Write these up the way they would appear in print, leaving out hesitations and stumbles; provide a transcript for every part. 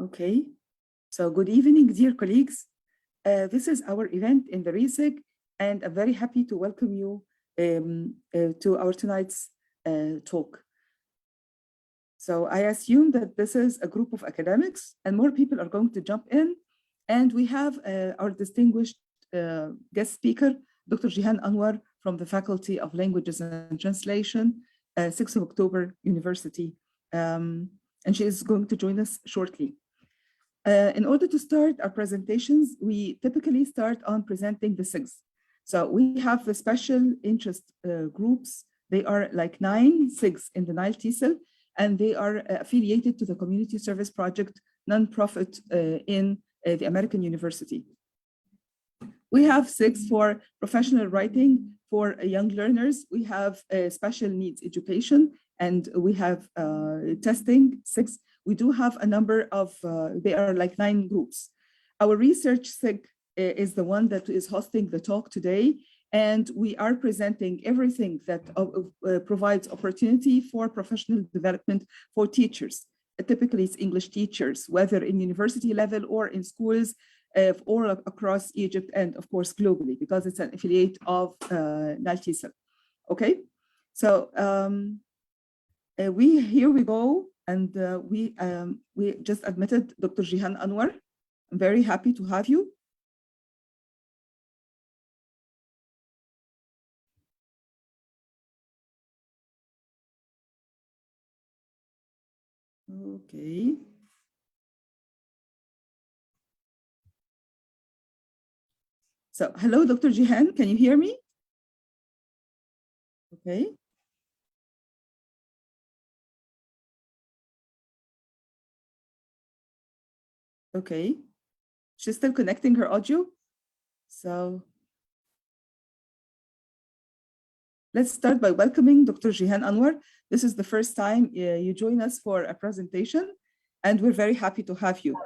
Okay, so good evening, dear colleagues. This is our event in the ReSIG, and I'm very happy to welcome you to our tonight's talk. So I assume that this is a group of academics and more people are going to jump in. And we have our distinguished guest speaker, Dr. Gihan Anwar from the Faculty of Languages and Translation, 6th of October University. And she is going to join us shortly. In order to start our presentations, we typically start on presenting the SIGs. So we have the special interest groups. They are like 9 SIGs in the Nile TESOL, and they are affiliated to the Community Service Project nonprofit in the American University. We have 6 for professional writing for young learners. We have special needs education, and we have testing 6. We do have a number of, they are like 9 groups. Our research SIG is the one that is hosting the talk today, and we are presenting everything that provides opportunity for professional development for teachers. Typically, it's English teachers, whether in university level or in schools, or across Egypt and, of course, globally, because it's an affiliate of Nile TESOL. Okay, so here we go. And we just admitted Dr. Gihan Anwar. I'm very happy to have you. Okay. So, hello, Dr. Gihan, can you hear me? Okay. Okay, she's still connecting her audio. So let's start by welcoming Dr. Gihan Anwar. This is the first time you join us for a presentation, and we're very happy to have you.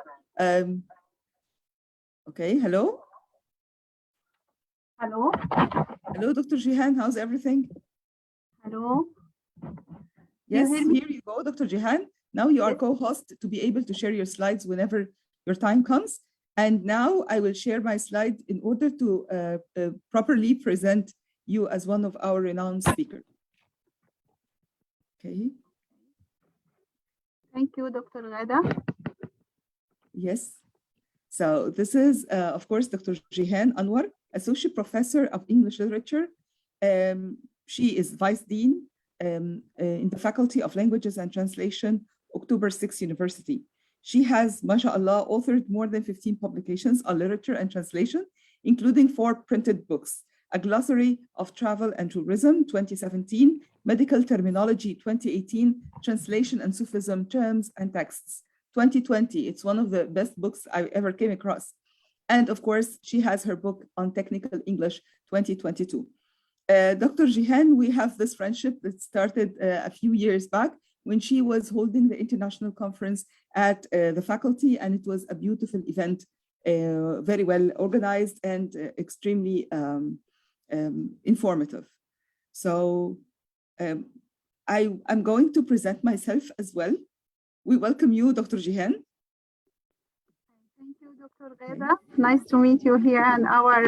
Okay, hello. Hello. Hello, Dr. Gihan, how's everything? Hello. Yes, here you go, Dr. Gihan. Now you are co-host to be able to share your slides whenever your time comes. And now I will share my slide in order to properly present you as one of our renowned speakers. Okay. Thank you, Dr. Ghada. Yes. So this is, of course, Dr. Gihan Anwar, Associate Professor of English Literature. She is Vice Dean in the Faculty of Languages and Translation, October 6th University. She has, mashallah, authored more than 15 publications on literature and translation, including 4 printed books: A Glossary of Travel and Tourism, 2017, Medical Terminology, 2018, Translation and Sufism, Terms and Texts, 2020. It's one of the best books I ever came across. And of course, she has her book on Technical English, 2022. Dr. Gihan, we have this friendship that started a few years back when she was holding the international conference at the faculty, and it was a beautiful event, very well organized and extremely informative. So I'm going to present myself as well. We welcome you, Dr. Gihan. Thank you, Dr. Ghada. Nice to meet you here and our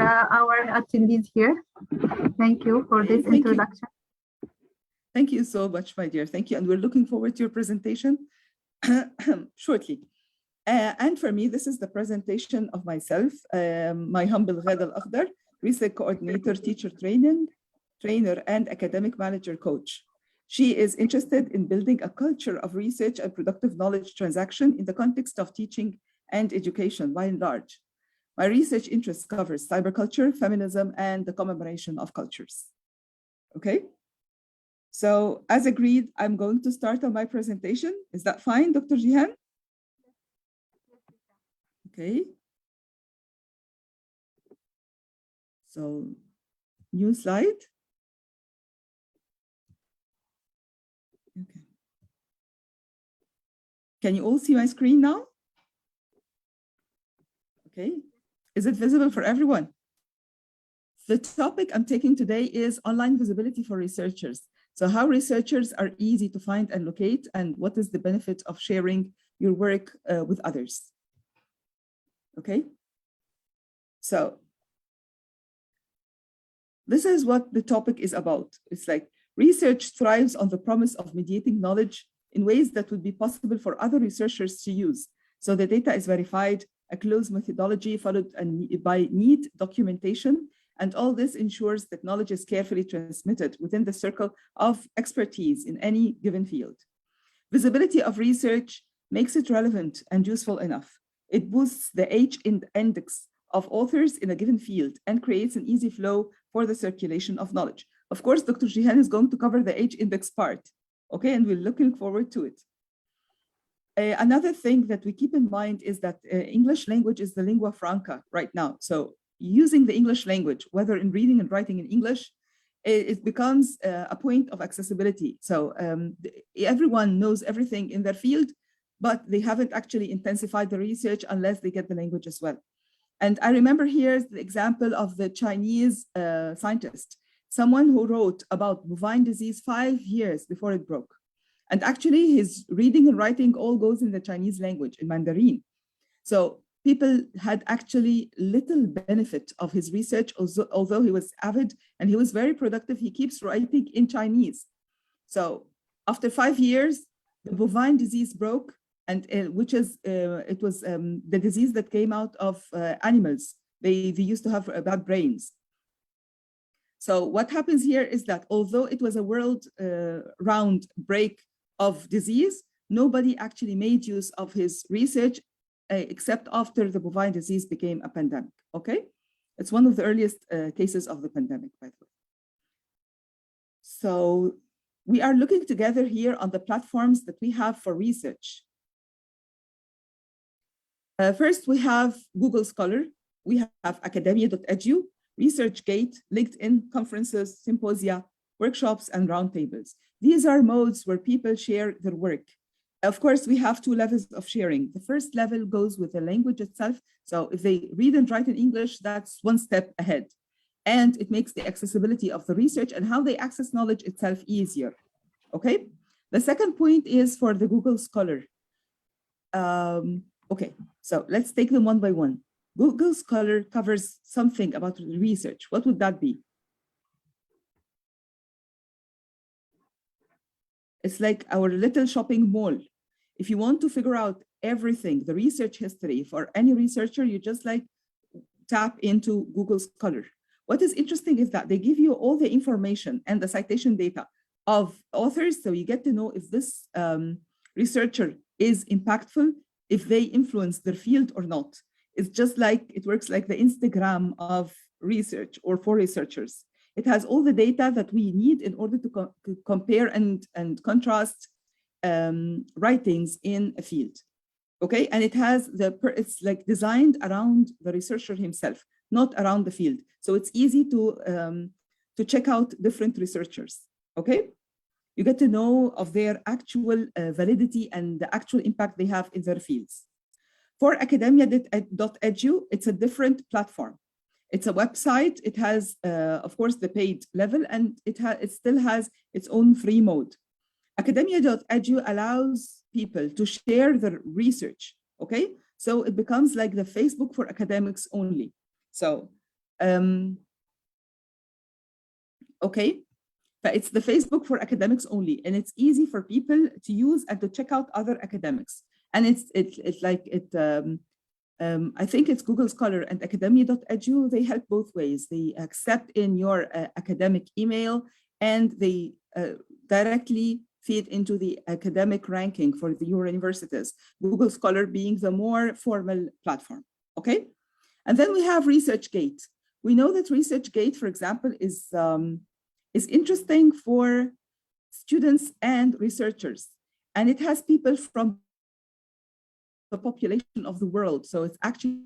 attendees here. Thank you for this introduction. Thank you so much, my dear. Thank you. And we're looking forward to your presentation shortly. And for me, this is the presentation of myself, my humble Ghada Alakhdar, ReSIG Coordinator, Teacher Trainer, and Academic Manager Coach. She is interested in building a culture of research and productive knowledge transaction in the context of teaching and education by and large. My research interest covers cyberculture, feminism, and the commemoration of cultures. Okay? So as agreed, I'm going to start on my presentation. Is that fine, Dr. Gihan? Okay. So new slide. Okay. Can you all see my screen now? Okay. Is it visible for everyone? The topic I'm taking today is online visibility for researchers. So how researchers are easy to find and locate, and what is the benefit of sharing your work with others. Okay? So this is what the topic is about. It's like research thrives on the promise of mediating knowledge in ways that would be possible for other researchers to use. So the data is verified, a closed methodology followed by neat documentation, and all this ensures that knowledge is carefully transmitted within the circle of expertise in any given field. Visibility of research makes it relevant and useful enough. It boosts the H-index of authors in a given field and creates an easy flow for the circulation of knowledge. Of course, Dr. Gihan is going to cover the H-index part, okay, and we're looking forward to it. Another thing that we keep in mind is that English language is the lingua franca right now. So using the English language, whether in reading and writing in English, it becomes a point of accessibility. So everyone knows everything in their field, but they haven't actually intensified the research unless they get the language as well. And I remember here's the example of the Chinese scientist, someone who wrote about bovine disease 5 years before it broke. And actually his reading and writing all goes in the Chinese language, in Mandarin. So people had actually little benefit of his research, although he was avid and he was very productive. He keeps writing in Chinese. So after 5 years, the bovine disease broke, and it was the disease that came out of animals. They used to have bad brains. So what happens here is that although it was a world round break of disease, nobody actually made use of his research except after the bovine disease became a pandemic, okay? It's one of the earliest cases of the pandemic, by the way. So we are looking together here on the platforms that we have for research. First, we have Google Scholar, we have academia.edu, ResearchGate, LinkedIn, conferences, symposia, workshops, and roundtables. These are modes where people share their work. Of course, we have 2 levels of sharing. The first level goes with the language itself. So if they read and write in English, that's 1 step ahead. And it makes the accessibility of the research and how they access knowledge itself easier, okay? The second point is for the Google Scholar. Okay, so let's take them one by one. Google Scholar covers something about research. What would that be? It's like our little shopping mall. If you want to figure out everything, the research history for any researcher, you just like tap into Google Scholar. What is interesting is that they give you all the information and the citation data of authors, so you get to know if this researcher is impactful, if they influence their field or not. It's just like, it works like the Instagram of research or for researchers. It has all the data that we need in order to compare and contrast writings in a field, okay? And it has it's like designed around the researcher himself, not around the field. So it's easy to check out different researchers, okay? You get to know of their actual validity and the actual impact they have in their fields. For academia.edu, it's a different platform. It's a website. It has, of course, the paid level, and it still has its own free mode. Academia.edu allows people to share their research, okay? So it becomes like the Facebook for academics only. So, okay, but it's the Facebook for academics only, and it's easy for people to use and to check out other academics. And it's like I think it's Google Scholar and academia.edu, they help both ways. They accept in your academic email, and they directly feed into the academic ranking for your universities, Google Scholar being the more formal platform, okay? And then we have ResearchGate. We know that ResearchGate, for example, is interesting for students and researchers, and it has people from the population of the world. So it's actually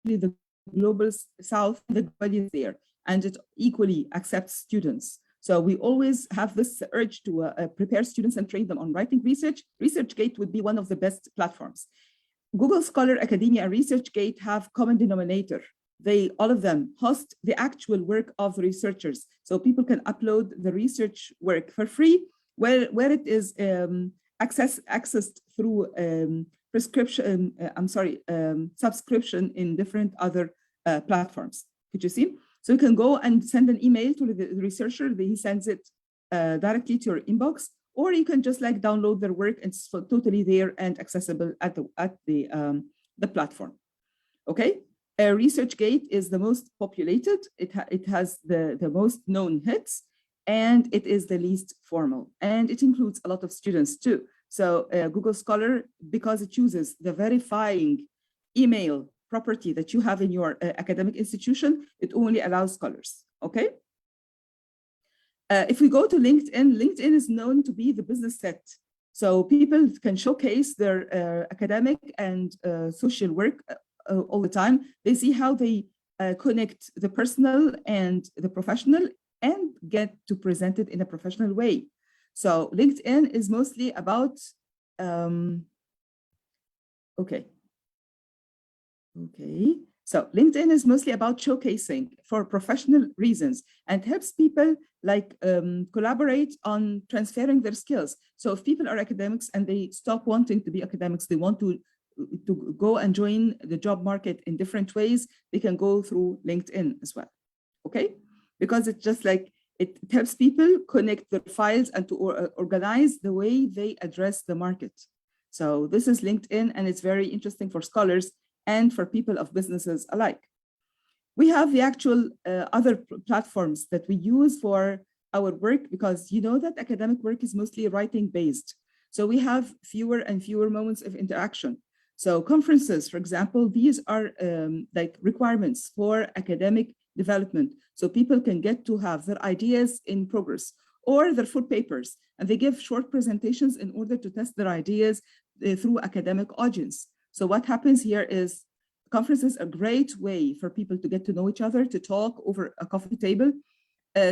the global south, everybody is there, and it equally accepts students. So we always have this urge to prepare students and train them on writing research. ResearchGate would be one of the best platforms. Google Scholar, Academia, and ResearchGate have common denominator. All of them host the actual work of the researchers. So people can upload the research work for free, where it is accessed through subscription in different other platforms. Could you see? So you can go and send an email to the researcher. He sends it directly to your inbox, or you can just like download their work and it's totally there and accessible at the platform. Okay. ReSearchGate is the most populated. It has the most known hits, and it is the least formal, and it includes a lot of students too. So Google Scholar, because it uses the verifying email property that you have in your academic institution, it only allows scholars. Okay. If we go to LinkedIn, LinkedIn is known to be the business set. So people can showcase their academic and social work all the time. They see how they connect the personal and the professional and get to present it in a professional way. So LinkedIn is mostly about, okay. So LinkedIn is mostly about showcasing for professional reasons and helps people like collaborate on transferring their skills. So if people are academics and they stop wanting to be academics, they want to go and join the job market in different ways, they can go through LinkedIn as well, okay? Because it's just like, it helps people connect their files and to organize the way they address the market. So this is LinkedIn, and it's very interesting for scholars and for people of businesses alike. We have the actual other platforms that we use for our work, because you know that academic work is mostly writing based. So we have fewer and fewer moments of interaction. So conferences, for example, these are like requirements for academic development. So people can get to have their ideas in progress or their full papers, and they give short presentations in order to test their ideas through academic audience. So what happens here is conferences are a great way for people to get to know each other, to talk over a coffee table,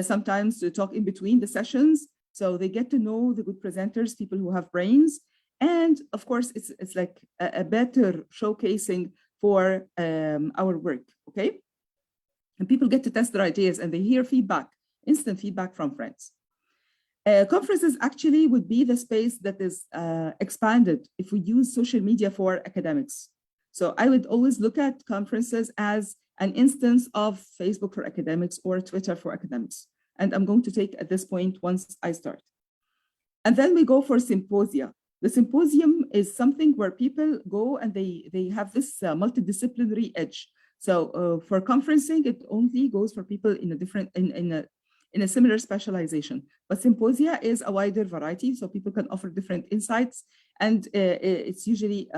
sometimes to talk in between the sessions. So they get to know the good presenters, people who have brains. And of course, it's like a better showcasing for our work, okay? And people get to test their ideas and they hear feedback, instant feedback from friends. Conferences actually would be the space that is expanded if we use social media for academics. So I would always look at conferences as an instance of Facebook for academics or Twitter for academics. And I'm going to take at this point once I start. And then we go for symposia. The symposium is something where people go and they have this multidisciplinary edge. So for conferencing, it only goes for people in a different, in a similar specialization. But symposia is a wider variety, so people can offer different insights. And it's usually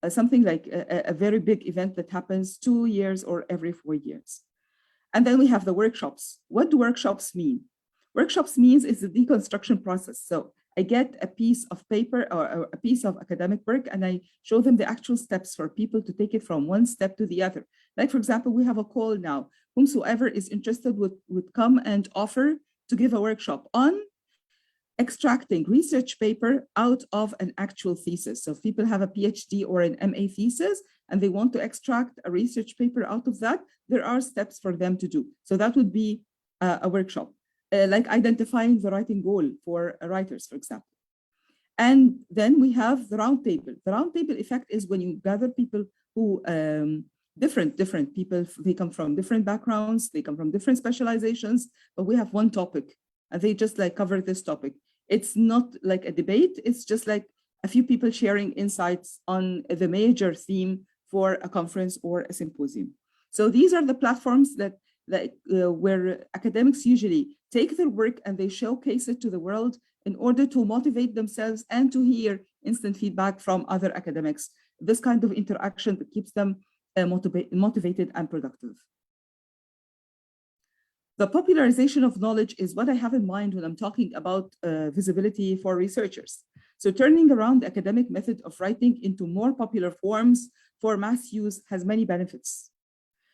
something like a very big event that happens 2 years or every 4 years. And then we have the workshops. What do workshops mean? Workshops means it's a deconstruction process. So I get a piece of paper or a piece of academic work, and I show them the actual steps for people to take it from one step to the other. Like, for example, we have a call now. Whomsoever is interested would come and offer to give a workshop on extracting research paper out of an actual thesis. So if people have a PhD or an MA thesis and they want to extract a research paper out of that, there are steps for them to do. So that would be a workshop. Like identifying the writing goal for writers, for example. And then we have the roundtable. The roundtable effect is when you gather people who, different people, they come from different backgrounds, they come from different specializations, but we have one topic and they just like cover this topic. It's not like a debate, it's just like a few people sharing insights on the major theme for a conference or a symposium. So these are the platforms that where academics usually take their work and they showcase it to the world in order to motivate themselves and to hear instant feedback from other academics. This kind of interaction that keeps them motivated and productive. The popularization of knowledge is what I have in mind when I'm talking about visibility for researchers. So turning around the academic method of writing into more popular forms for mass use has many benefits.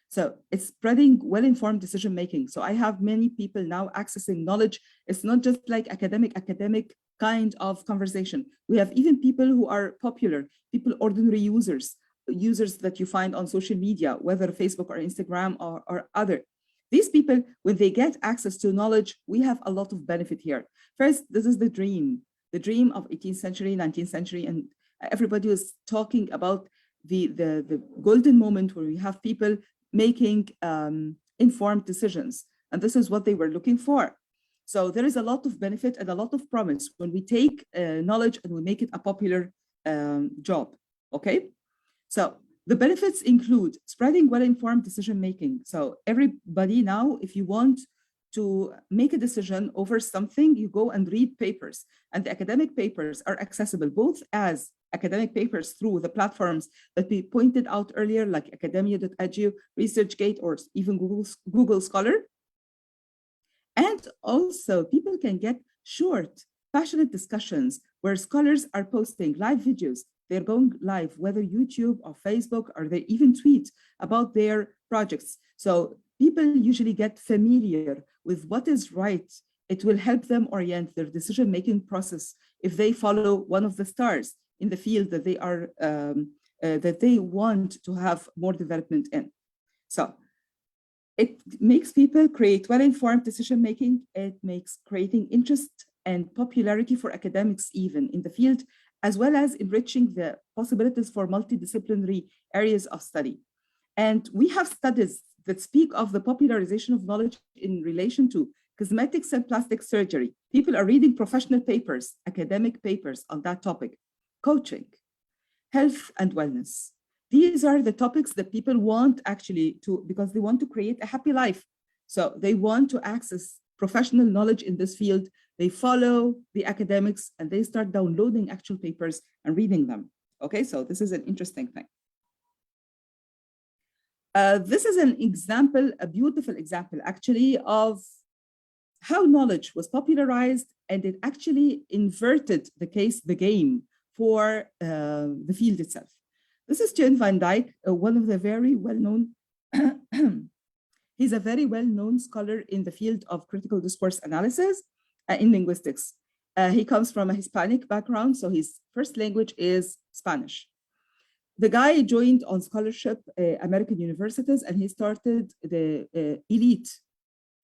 So it's spreading well-informed decision-making. So I have many people now accessing knowledge. It's not just like academic kind of conversation. We have even people who are popular, people, ordinary users that you find on social media, whether Facebook or Instagram or other. These people, when they get access to knowledge, we have a lot of benefit here. First, this is the dream of 18th century, 19th century, and Everybody was talking about the golden moment where we have people making informed decisions. And this is what they were looking for. So there is a lot of benefit and a lot of promise when we take knowledge and we make it a popular job, okay? So the benefits include spreading well-informed decision-making. So everybody now, if you want to make a decision over something, you go and read papers. And the academic papers are accessible both as academic papers through the platforms that we pointed out earlier, like academia.edu, ReSIG, or even Google Scholar. And also people can get short, passionate discussions where scholars are posting live videos. They're going live, whether YouTube or Facebook, or they even tweet about their projects. So people usually get familiar with what is right. It will help them orient their decision-making process if they follow one of the stars in the field that they are that they want to have more development in. So it makes people create well-informed decision-making. It makes creating interest and popularity for academics even in the field, as well as enriching the possibilities for multidisciplinary areas of study. And we have studies that speak of the popularization of knowledge in relation to cosmetics and plastic surgery. People are reading professional papers, academic papers on that topic, coaching, health and wellness. These are the topics that people want actually to, because they want to create a happy life. So they want to access professional knowledge in this field. They follow the academics and they start downloading actual papers and reading them. Okay, so this is an interesting thing. This is an example, a beautiful example actually of how knowledge was popularized, and it actually inverted the game for the field itself. This is Gihan van Dijk, one of the very well-known, he's a very well-known scholar in the field of critical discourse analysis in linguistics. He comes from a Hispanic background, so his first language is Spanish. The guy joined on scholarship American universities, and he started the elite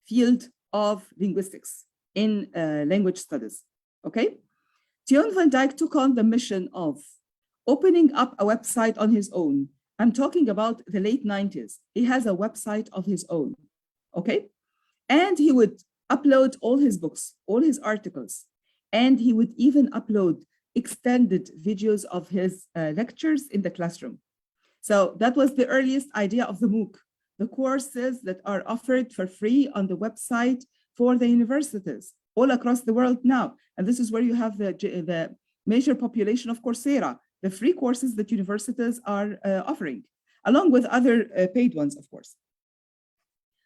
field of linguistics in language studies, okay? Gihan van Dijk took on the mission of opening up a website on his own. I'm talking about the late 90s. He has a website of his own, okay? And he would upload all his books, all his articles, and he would even upload extended videos of his lectures in the classroom. So that was the earliest idea of the MOOC, the courses that are offered for free on the website for the universities all across the world now. And this is where you have the major population of Coursera, the free courses that universities are offering, along with other paid ones, of course.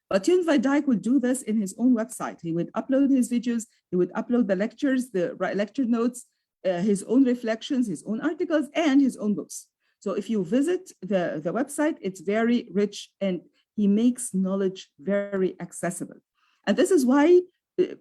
But Gihan van Dijk would do this in his own website. He would upload his videos, he would upload the lectures, the lecture notes, his own reflections, his own articles, and his own books. So if you visit the website, it's very rich and he makes knowledge very accessible. And this is why,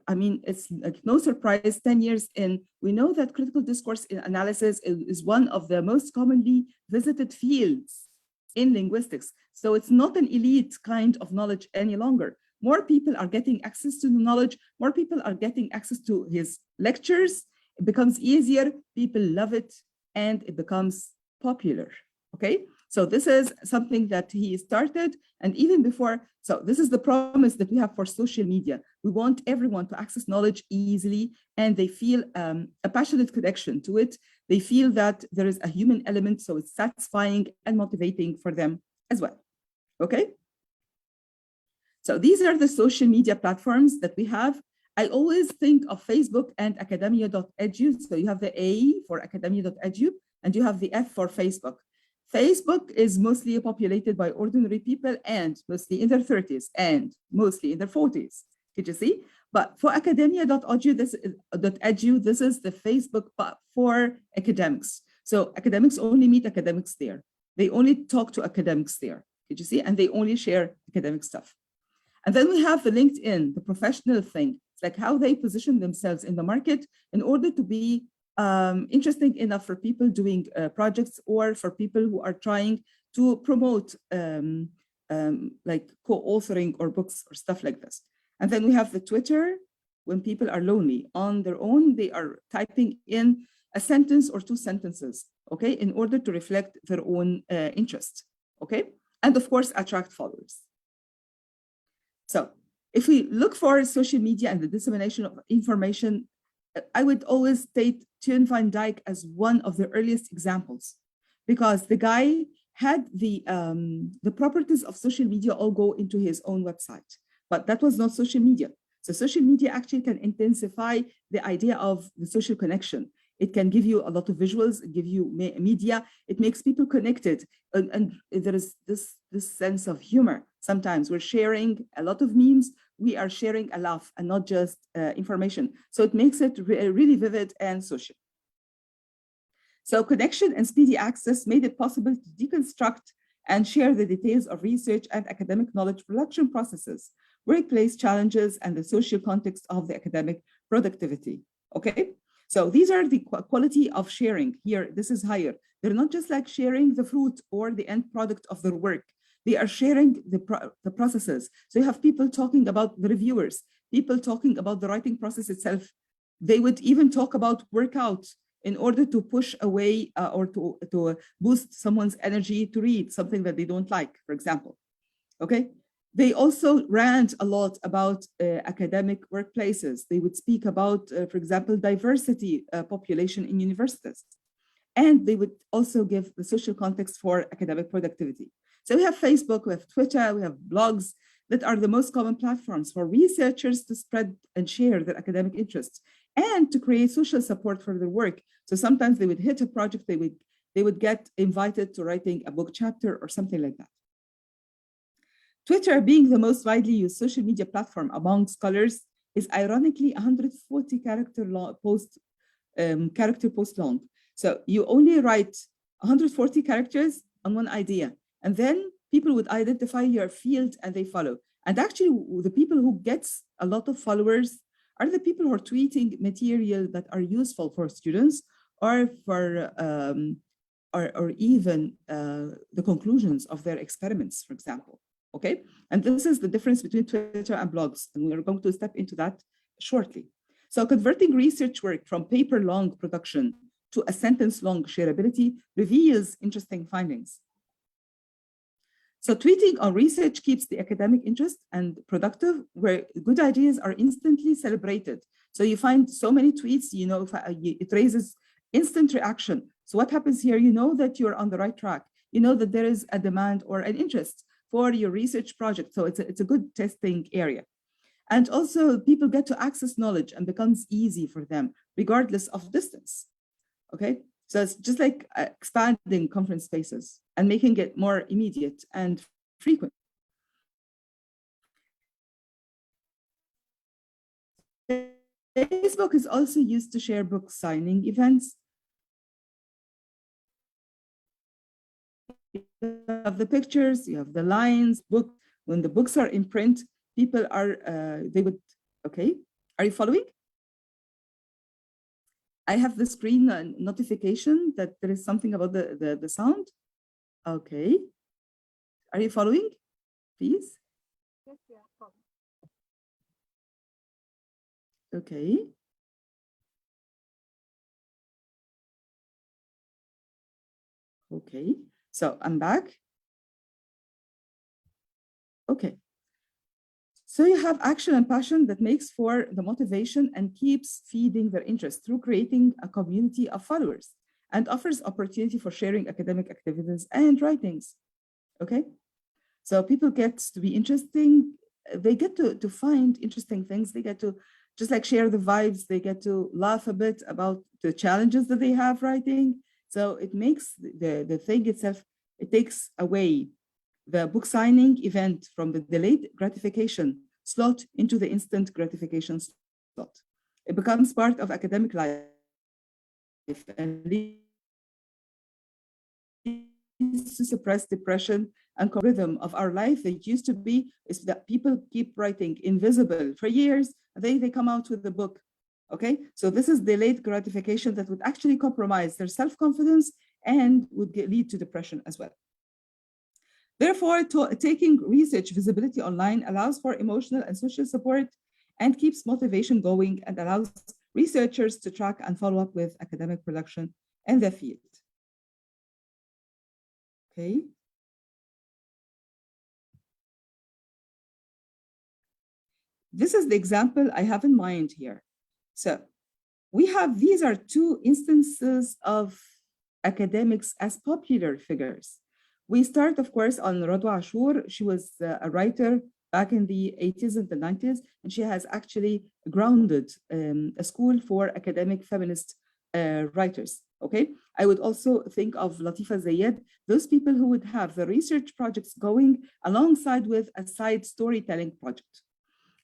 I mean, it's like no surprise, 10 years in, we know that critical discourse analysis is one of the most commonly visited fields in linguistics. So it's not an elite kind of knowledge any longer. More people are getting access to the knowledge, more people are getting access to his lectures. It becomes easier, people love it, and it becomes popular, okay? So this is something that he started, and even before, so this is the promise that we have for social media. We want everyone to access knowledge easily, and they feel a passionate connection to it. They feel that there is a human element, so it's satisfying and motivating for them as well, okay? So these are the social media platforms that we have. I always think of Facebook and academia.edu. So you have the A for academia.edu and you have the F for Facebook. Facebook is mostly populated by ordinary people and mostly in their 30s and mostly in their 40s. Did you see? But for academia.edu, this is the Facebook for academics. So academics only meet academics there. They only talk to academics there. Did you see? And they only share academic stuff. And then we have the LinkedIn, the professional thing. It's like how they position themselves in the market in order to be interesting enough for people doing projects or for people who are trying to promote like co-authoring or books or stuff like this. And then we have the Twitter, when people are lonely on their own, they are typing in a sentence or two sentences. okay, in order to reflect their own interest, okay, and of course attract followers. So if we look for social media and the dissemination of information, I would always state Teun van Dijk as one of the earliest examples, because the guy had the properties of social media all go into his own website, but that was not social media. So social media actually can intensify the idea of the social connection. It can give you a lot of visuals, give you media, it makes people connected. And there is this sense of humor. Sometimes we're sharing a lot of memes, we are sharing a laugh and not just information. So it makes it really vivid and social. So connection and speedy access made it possible to deconstruct and share the details of research and academic knowledge production processes, workplace challenges, and the social context of the academic productivity, okay? So these are the quality of sharing here. This is higher. They're not just like sharing the fruit or the end product of their work. They are sharing the processes. So you have people talking about the reviewers, people talking about the writing process itself. They would even talk about workout in order to push away or to boost someone's energy to read something that they don't like, for example, okay? They also rant a lot about academic workplaces. They would speak about, for example, diversity population in universities. And they would also give the social context for academic productivity. So we have Facebook, we have Twitter, we have blogs that are the most common platforms for researchers to spread and share their academic interests and to create social support for their work. So sometimes they would hit a project, they would get invited to writing a book chapter or something like that. Twitter, being the most widely used social media platform among scholars, is ironically 140 character post long. So you only write 140 characters on one idea, and then people would identify your field and they follow. And actually, the people who gets a lot of followers are the people who are tweeting material that are useful for students or for or even the conclusions of their experiments, for example. Okay, and this is the difference between Twitter and blogs, and we're going to step into that shortly. So converting research work from paper-long production to a sentence-long shareability reveals interesting findings. So tweeting on research keeps the academic interest and productive, where good ideas are instantly celebrated. So you find so many tweets, you know, it raises instant reaction. So what happens here? You know that you're on the right track. You know that there is a demand or an interest for your research project. So it's a good testing area. And also people get to access knowledge and becomes easy for them, regardless of distance, okay? So it's just like expanding conference spaces and making it more immediate and frequent. Facebook is also used to share book signing events. You have the pictures, you have the lines, book. When the books are in print, people are, they would, okay, are you following? I have the screen notification that there is something about the sound. Okay. Are you following, please? Yes, we are following. Okay. Okay, so I'm back. Okay. So you have action and passion that makes for the motivation and keeps feeding their interest through creating a community of followers and offers opportunity for sharing academic activities and writings, okay? So people get to be interesting, they get to find interesting things, they get to just like share the vibes, they get to laugh a bit about the challenges that they have writing. So it makes the thing itself, it takes away the book signing event from the delayed gratification slot into the instant gratification slot. It becomes part of academic life and leads to suppress depression and rhythm of our life. It used to be is that people keep writing invisible for years, and then they come out with the book. Okay, so this is delayed gratification that would actually compromise their self-confidence and would lead to depression as well. Therefore, taking research visibility online allows for emotional and social support and keeps motivation going and allows researchers to track and follow up with academic production in their field. Okay. This is the example I have in mind here. So these are two instances of academics as popular figures. We start, of course, on Radwa Ashur. She was a writer back in the 80s and the 90s, and she has actually grounded a school for academic feminist writers. Okay, I would also think of Latifa Zayed, those people who would have the research projects going alongside with a side storytelling project.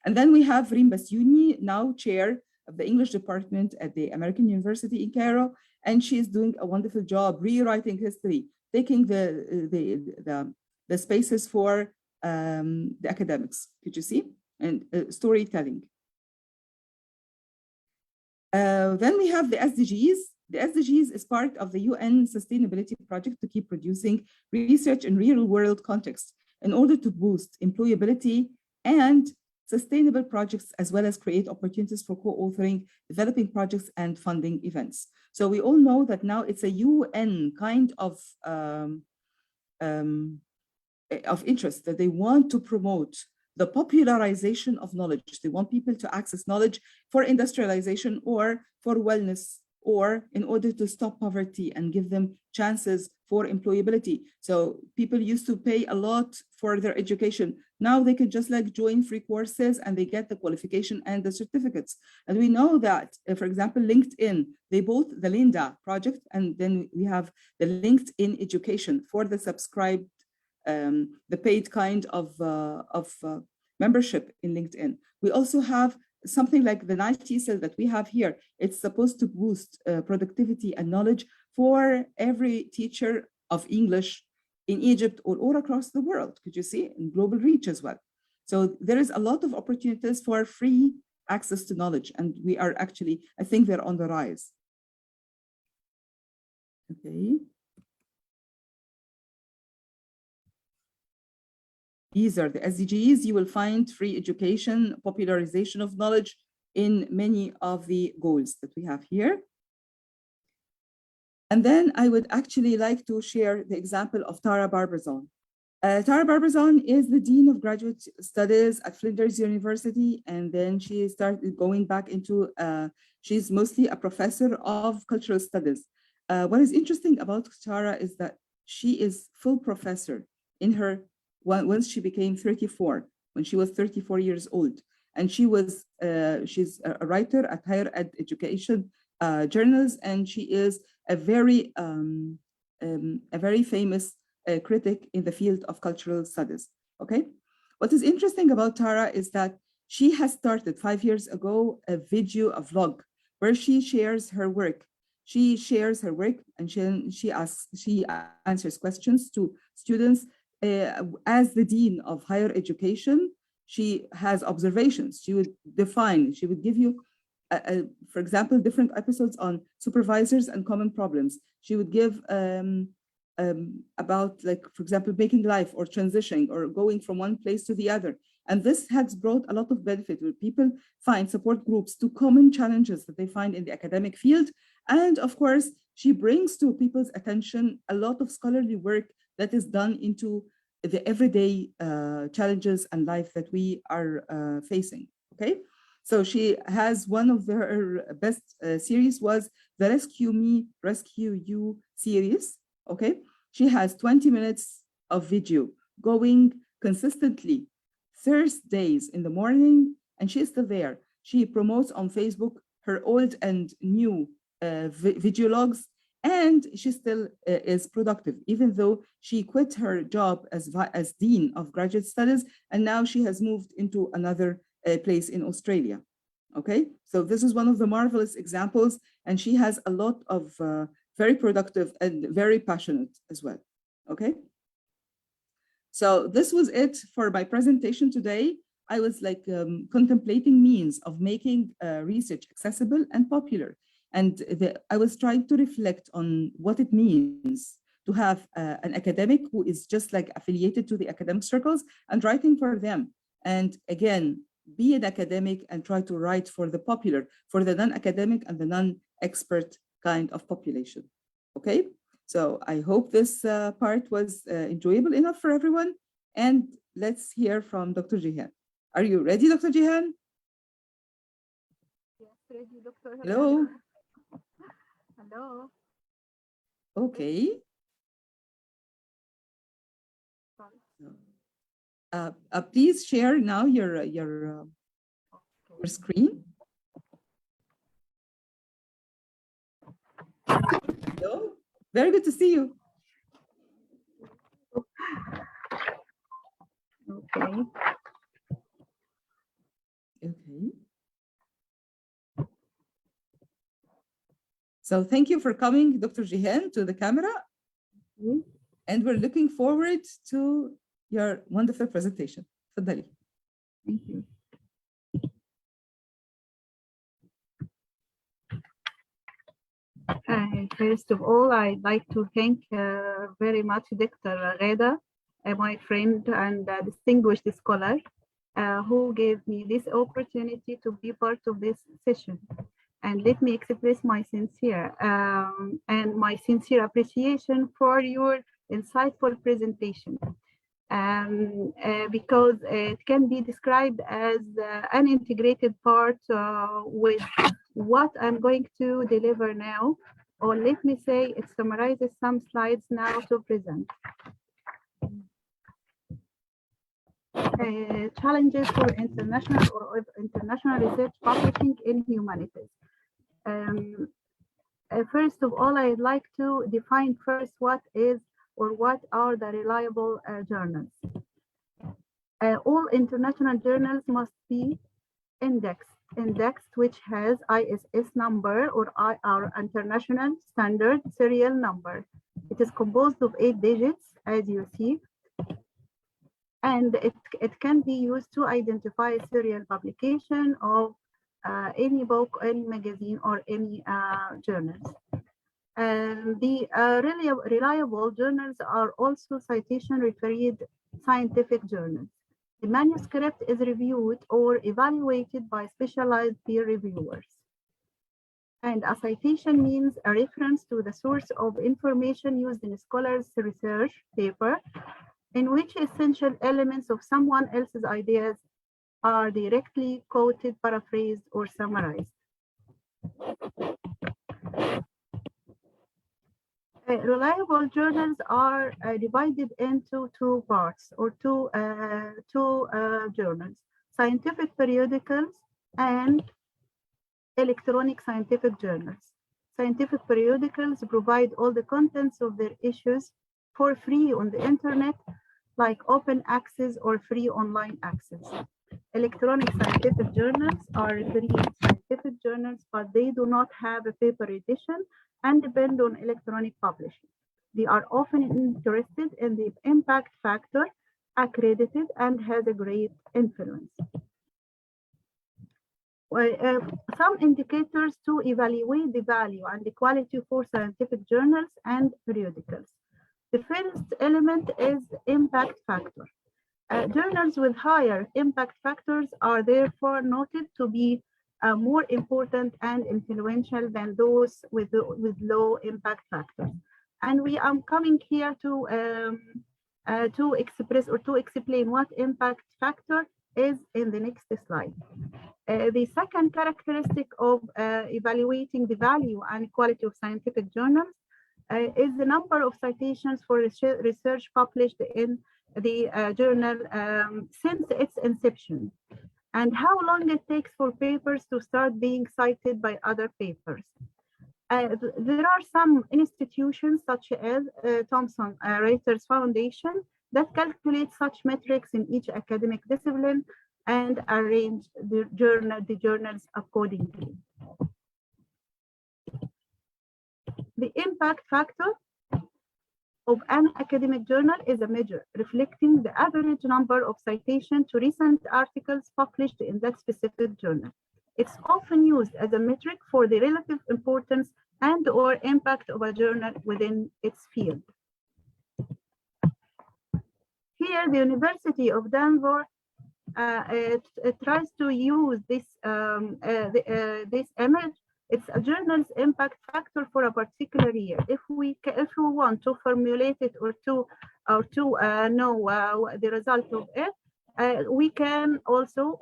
And then we have Reem Basyouni, now chair of the English department at the American University in Cairo, and she is doing a wonderful job rewriting history, taking the spaces for the academics. Could you see? And storytelling. Then we have the SDGs. The SDGs is part of the UN Sustainability Project to keep producing research in real-world context in order to boost employability and sustainable projects, as well as create opportunities for co-authoring, developing projects, and funding events. So we all know that now it's a UN kind of interest that they want to promote the popularization of knowledge. They want people to access knowledge for industrialization or for wellness, or in order to stop poverty and give them chances for employability. So people used to pay a lot for their education. Now they can just like join free courses and they get the qualification and the certificates. And we know that, for example, LinkedIn, they both the Linda project, and then we have the LinkedIn education for the subscribed, the paid kind of membership in LinkedIn. We also have something like the nice TESOL that we have here. It's supposed to boost productivity and knowledge for every teacher of English in Egypt or all across the world. Could you see? In global reach as well. So there is a lot of opportunities for free access to knowledge. And we are actually, I think they're on the rise. Okay. These are the SDGs. You will find free education, popularization of knowledge in many of the goals that we have here. And then I would actually like to share the example of Tara Barbazon. Tara Barbazon is the Dean of Graduate Studies at Flinders University, and then she started going back into, she's mostly a professor of cultural studies. What is interesting about Tara is that she is full professor in her, once she became 34, when she was 34 years old. And she was, she's a writer at higher ed education journals, and she is a very famous critic in the field of cultural studies, okay? What is interesting about Tara is that she has started 5 years ago a vlog where she shares her work. She shares her work and she answers questions to students. As the Dean of Higher Education, she has observations. She would define, she would give you, for example, different episodes on supervisors and common problems. She would give about, like, for example, making life or transitioning or going from one place to the other. And this has brought a lot of benefit where people find support groups to common challenges that they find in the academic field. And of course, she brings to people's attention a lot of scholarly work that is done into the everyday challenges and life that we are facing, okay? So she has one of her best series was the Rescue Me, Rescue You series, okay? She has 20 minutes of video going consistently Thursdays in the morning, and she's still there. She promotes on Facebook her old and new video logs, and she still is productive, even though she quit her job as Dean of Graduate Studies, and now she has moved into another place in Australia. Okay, so this is one of the marvelous examples, and she has a lot of very productive and very passionate as well. Okay, so this was it for my presentation today. I was like contemplating means of making research accessible and popular. And I was trying to reflect on what it means to have an academic who is just like affiliated to the academic circles and writing for them. And again, be an academic and try to write for the popular, for the non-academic and the non-expert kind of population. Okay, So I hope this part was enjoyable enough for everyone. And let's hear from Dr. Gihan. Are you ready, Dr. Gihan? Yes, ready, Dr. Hello? Hello. Okay. Please share now your screen. Hello? Very good to see you. Okay. Okay. So thank you for coming, Dr. Gihan, to the camera. And we're looking forward to your wonderful presentation. تفضلي. Thank you. First of all, I'd like to thank very much Dr. Ghada, my friend and distinguished scholar, who gave me this opportunity to be part of this session. And let me express my sincere appreciation for your insightful presentation. Because it can be described as an integrated part with what I'm going to deliver now, or let me say it summarizes some slides now to present. Challenges for international research publishing in humanities. First of all, I'd like to define first what is or what are the reliable journals. All international journals must be indexed, which has ISS number or our international standard serial number. It is composed of 8 digits, as you see, and it can be used to identify serial publication of any book, any magazine, or any journals. The reliable journals are also citation-referred scientific journals. The manuscript is reviewed or evaluated by specialized peer reviewers. And a citation means a reference to the source of information used in a scholar's research paper, in which essential elements of someone else's ideas are directly quoted, paraphrased, or summarized. Reliable journals are divided into two parts or two journals: scientific periodicals and electronic scientific journals. Scientific periodicals provide all the contents of their issues for free on the internet, like open access or free online access. Electronic scientific journals are free scientific journals, but they do not have a paper edition and depend on electronic publishing. They are often interested in the impact factor, accredited, and has a great influence. Some indicators to evaluate the value and the quality for scientific journals and periodicals. The first element is impact factor. Journals with higher impact factors are therefore noted to be more important and influential than those with low impact factors. And we are coming here to express or to explain what impact factor is in the next slide. The second characteristic of evaluating the value and quality of scientific journals is the number of citations for research published in the journal since its inception, and how long it takes for papers to start being cited by other papers. There are some institutions such as Thomson Reuters Foundation that calculate such metrics in each academic discipline and arrange the journals accordingly. The impact factor of an academic journal is a measure reflecting the average number of citations to recent articles published in that specific journal. It's often used as a metric for the relative importance and/or impact of a journal within its field. Here, the University of Denver it tries to use this this image It's a journal's impact factor for a particular year. If we want to formulate it or to know the result of it, we can also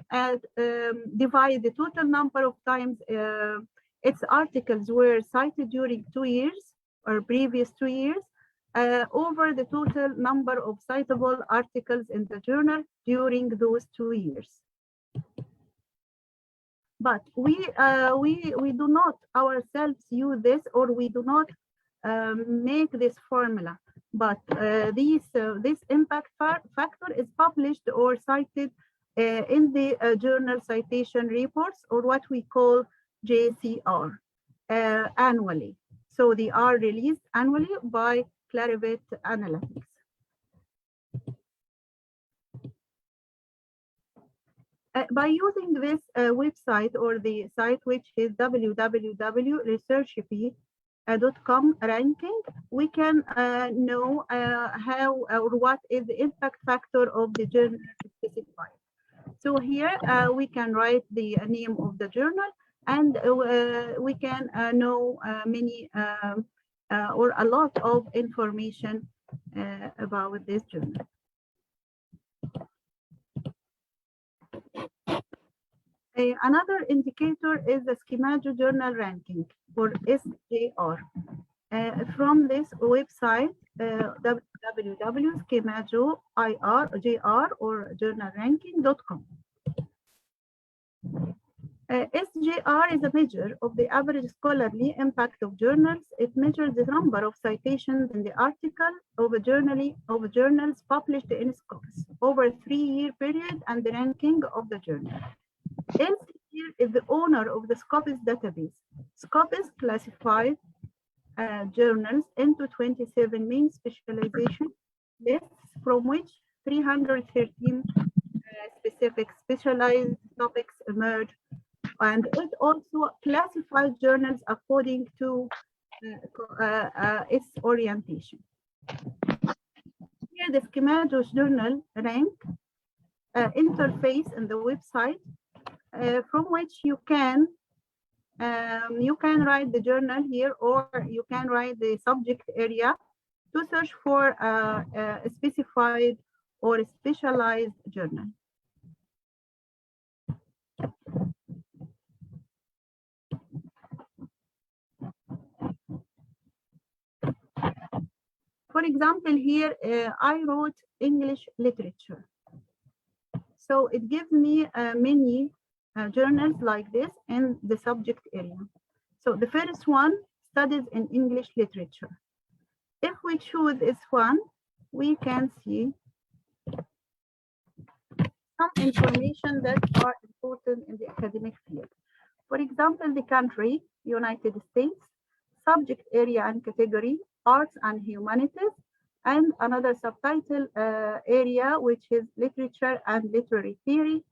divide the total number of times its articles were cited during 2 years or previous 2 years over the total number of citable articles in the journal during those 2 years. But we do not ourselves use this, or we do not make this formula. But this impact factor is published or cited in the journal citation reports, or what we call JCR, annually. So they are released annually by Clarivate Analytics. By using this website, or the site, which is www.researchp.com ranking, we can know how or what is the impact factor of the journal specified. So here we can write the name of the journal, and we can know many or a lot of information about this journal. Another indicator is the Schemajo Journal Ranking, or SJR. From this website, www.schemajo.ir or journalranking.com. SJR is a measure of the average scholarly impact of journals. It measures the number of citations in the article of journals published in Scopus over a 3-year period and the ranking of the journal. Elsevier is the owner of the Scopus database. Scopus classified journals into 27 main specialization lists, from which 313 specific specialized topics emerge, and it also classifies journals according to its orientation. Here, the Schemajo Journal rank interface in the website, from which you can write the journal here, or you can write the subject area to search for a specified or a specialized journal. For example, here I wrote English literature. So it gives me many journals like this in the subject area. So the first one, studies in English literature. If we choose this one, we can see some information that are important in the academic field. For example, the country, United States, subject area and category, arts and humanities, and another subtitle area, which is literature and literary theory.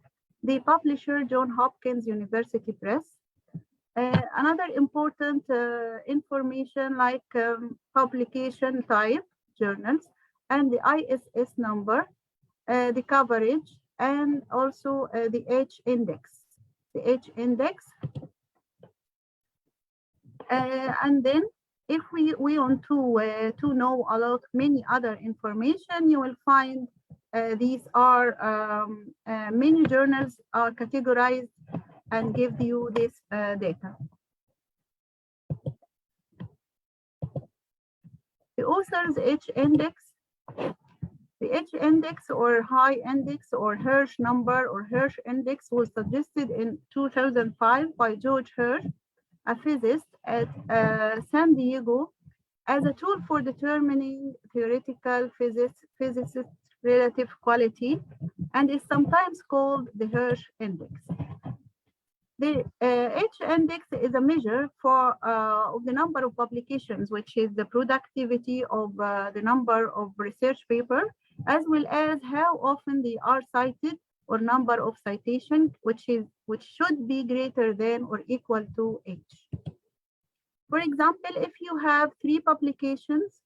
The publisher, Johns Hopkins University Press. Another important information like publication type, journals, and the ISS number, the coverage, and also the H index. The H index. And then if we want to know a lot, many other information, you will find these are many journals are categorized and give you this data. The author's H index. The H index or high index or Hirsch number or Hirsch index was suggested in 2005 by George Hirsch, a physicist at San Diego, as a tool for determining theoretical physicists' relative quality, and is sometimes called the Hirsch index. The H index is a measure for of the number of publications, which is the productivity of the number of research papers, as well as how often they are cited, or number of citations, which should be greater than or equal to H. For example, if you have 3 publications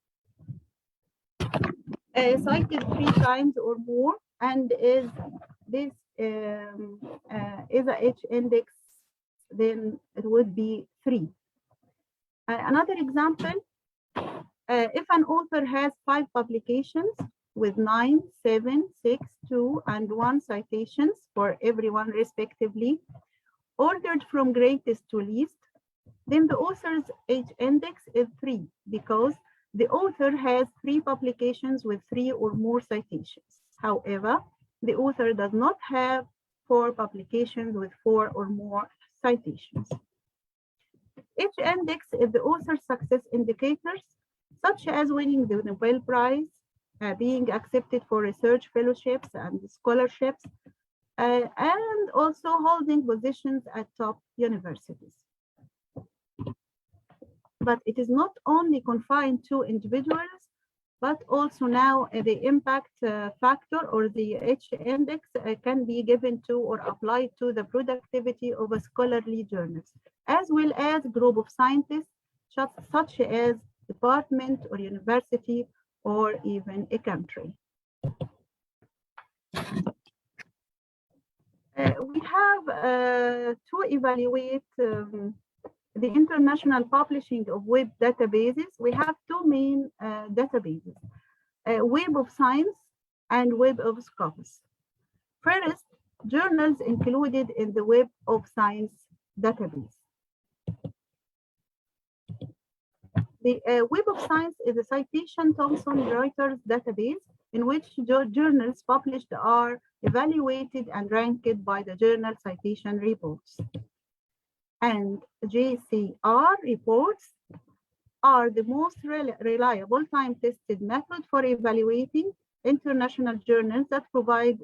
cited 3 times or more, and is a H index then it would be 3. Another example, if an author has 5 publications with 9, 7, 6, 2, and 1 citations for everyone respectively, ordered from greatest to least, then the author's H index is 3 because the author has 3 publications with 3 or more citations. However, the author does not have 4 publications with 4 or more citations. H index is the author's success indicators, such as winning the Nobel Prize, being accepted for research fellowships and scholarships, and also holding positions at top universities. But it is not only confined to individuals, but also now the impact factor or the H index can be given to or applied to the productivity of a scholarly journals, as well as group of scientists, such as department or university or even a country. We have to evaluate the international publishing of web databases. We have 2 main databases, Web of Science and Web of Scopus. First, journals included in the Web of Science database. The Web of Science is a citation Thomson Reuters database in which journals published are evaluated and ranked by the journal citation reports. And JCR reports are the most reliable time-tested method for evaluating international journals that provide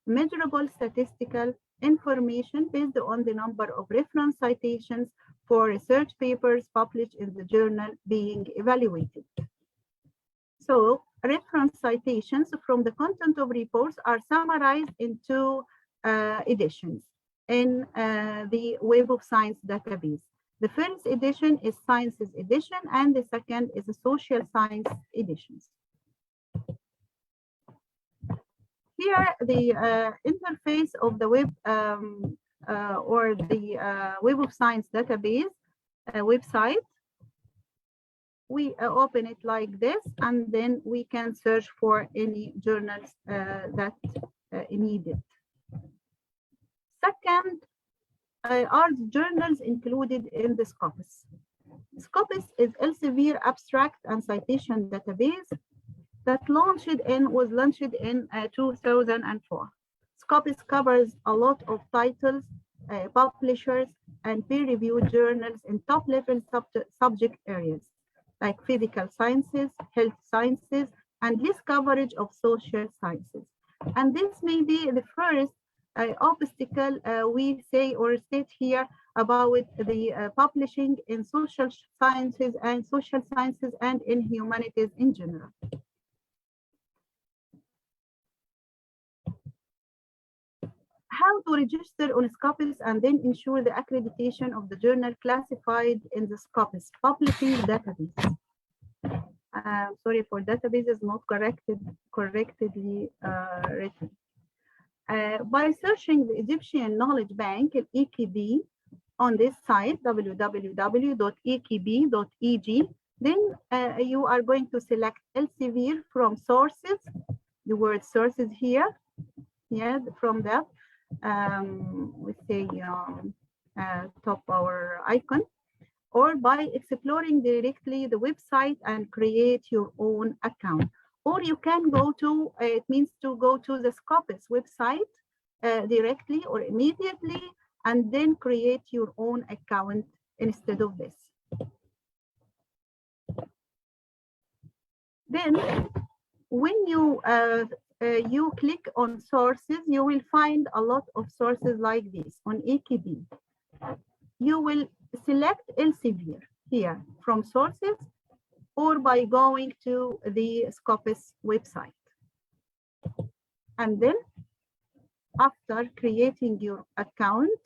measurable statistical information based on the number of reference citations for research papers published in the journal being evaluated. So reference citations from the content of reports are summarized in 2 editions in the Web of Science database. The first edition is Sciences edition, and the second is the Social Science editions. Here, the interface of the web or the Web of Science database website. We open it like this, and then we can search for any journals that needed. Second, are the journals included in the Scopus. Scopus is Elsevier abstract and citation database that was launched in 2004. Scopus covers a lot of titles, publishers, and peer-reviewed journals in top-level subject areas like physical sciences, health sciences, and less coverage of social sciences. And this may be the first obstacle we say or state here about the publishing in social sciences and in humanities in general. How to register on Scopus and then ensure the accreditation of the journal classified in the Scopus publishing database. Sorry for databases not correctly written. By searching the Egyptian Knowledge Bank, EKB, on this site, www.ekb.eg, then you are going to select Elsevier from sources, the word sources here, yeah, from that, we say top our icon, or by exploring directly the website and create your own account. Or you can go to, it means to go to the Scopus website directly or immediately, and then create your own account instead of this. Then, when you click on sources, you will find a lot of sources like this on EKB. You will select Elsevier here from sources, or by going to the Scopus website. And then after creating your account,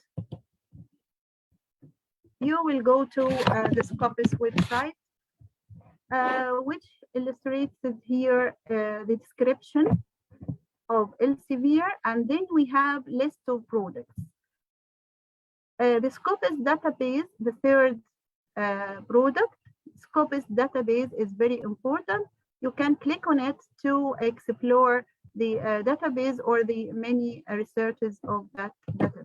you will go to the Scopus website, which illustrates here the description of Elsevier, and then we have list of products. The Scopus database, the third product, Scopus database is very important. You can click on it to explore the database or the many researches of that database.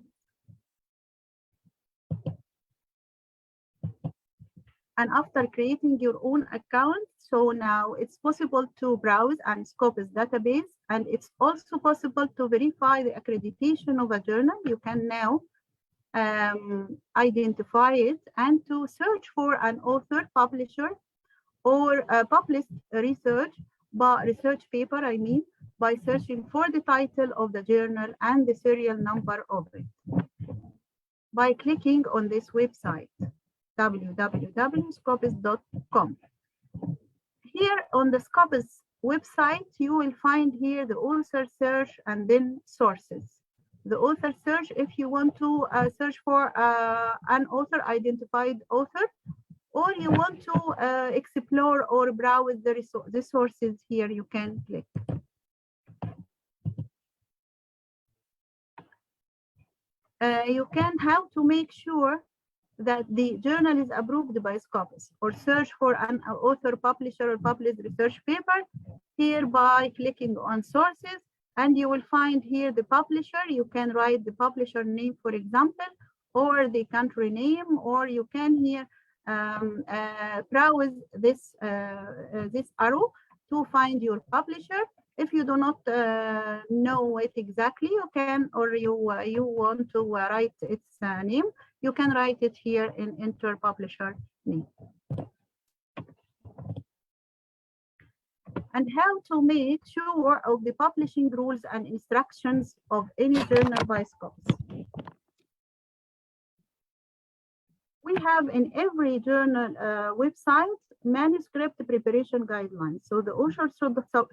And after creating your own account, so now it's possible to browse and Scopus database, and it's also possible to verify the accreditation of a journal. You can now identify it and to search for an author, publisher, or published research paper, by searching for the title of the journal and the serial number of it. By clicking on this website, www.scopus.com. Here on the Scopus website, you will find here the author search and then sources. The author search, if you want to search for an author, identified author, or you want to explore or browse the resources, here you can click. You can how to make sure that the journal is approved by Scopus, or search for an author, publisher, or published research paper here by clicking on sources, and you will find here the publisher. You can write the publisher name, for example, or the country name, or you can here browse this this arrow to find your publisher. If you do not know it exactly, you can, or you want to write its name, you can write it here in enter publisher name. And how to make sure of the publishing rules and instructions of any journal by Scopus. We have in every journal website manuscript preparation guidelines. So the author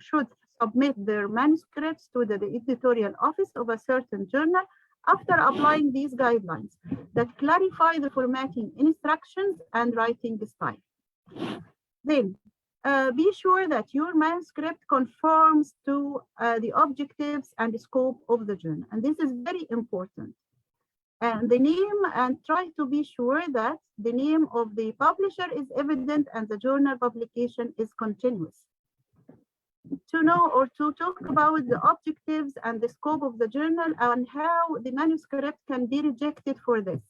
should submit their manuscripts to the editorial office of a certain journal after applying these guidelines that clarify the formatting instructions and writing style. Then be sure that your manuscript conforms to the objectives and the scope of the journal. And this is very important. And the name, and try to be sure that the name of the publisher is evident and the journal publication is continuous. To know or to talk about the objectives and the scope of the journal and how the manuscript can be rejected for this.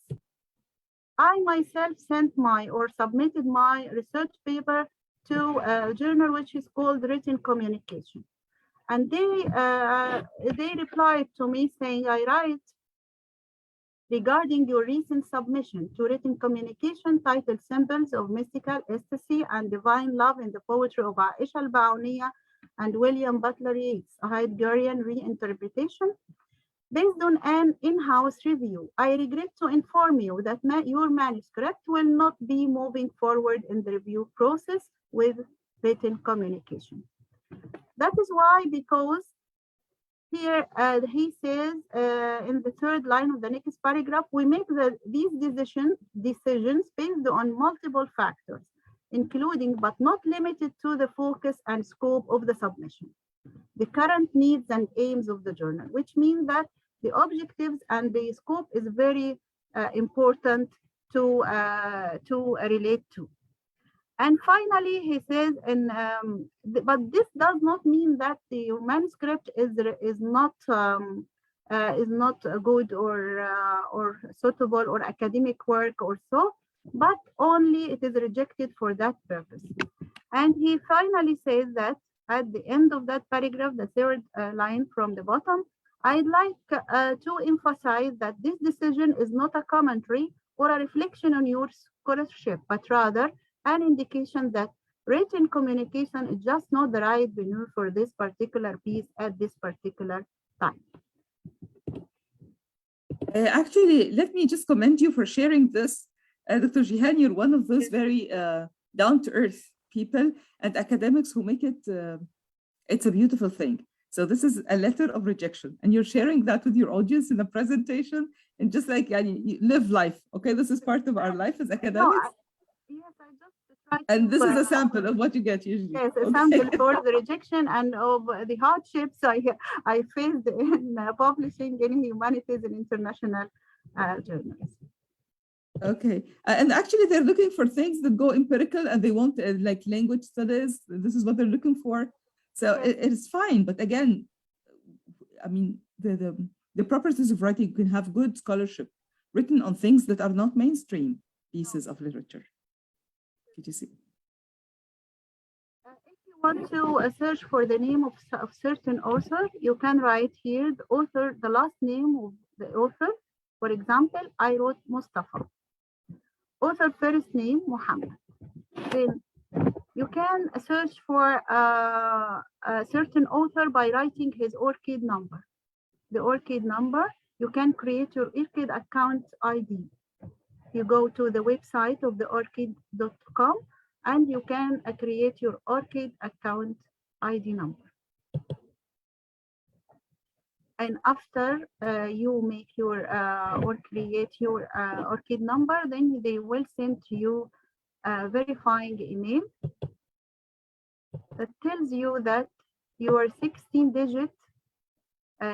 I myself sent or submitted my research paper to a journal which is called Written Communication. And they replied to me saying, I write regarding your recent submission to Written Communication titled Symbols of Mystical Ecstasy and Divine Love in the Poetry of Aisha al-Ba'uniya and William Butler Yeats, a Heideggerian reinterpretation. Based on an in-house review, I regret to inform you that your manuscript will not be moving forward in the review process with Written Communication. That is why, because here he says in the third line of the next paragraph, we make these decisions based on multiple factors, including but not limited to the focus and scope of the submission, the current needs and aims of the journal, which means that the objectives and the scope is very important to relate to. And finally, he says, but this does not mean that the manuscript is not good or suitable or academic work or so, but only it is rejected for that purpose. And he finally says that at the end of that paragraph, the third line from the bottom, I'd like to emphasize that this decision is not a commentary or a reflection on your scholarship, but rather an indication that written communication is just not the right venue for this particular piece at this particular time. Actually, let me just commend you for sharing this. Dr. Gihan, you're one of those very down-to-earth people and academics who make it, it's a beautiful thing. So this is a letter of rejection, and you're sharing that with your audience in a presentation, and just like you live life. Okay, this is part of our life as academics. Yes, I just tried. And this is a sample of what you get usually. Yes, a sample for the rejection and of the hardships I faced in publishing in humanities and international journals. Okay, and actually they're looking for things that go empirical, and they want like language studies. This is what they're looking for. So it is fine, but again, I mean, the properties of writing, you can have good scholarship written on things that are not mainstream pieces of literature. Did you see? If you want to search for the name of certain author, you can write here the author, the last name of the author. For example, I wrote Mustafa. Author first name Muhammad. Then you can search for a certain author by writing his ORCID number. The ORCID number, you can create your ORCID account ID. You go to the website of the orchid.com and you can create your ORCID account ID number. And after you make your or create your ORCID number, then they will send to you a verifying email that tells you that your 16-digit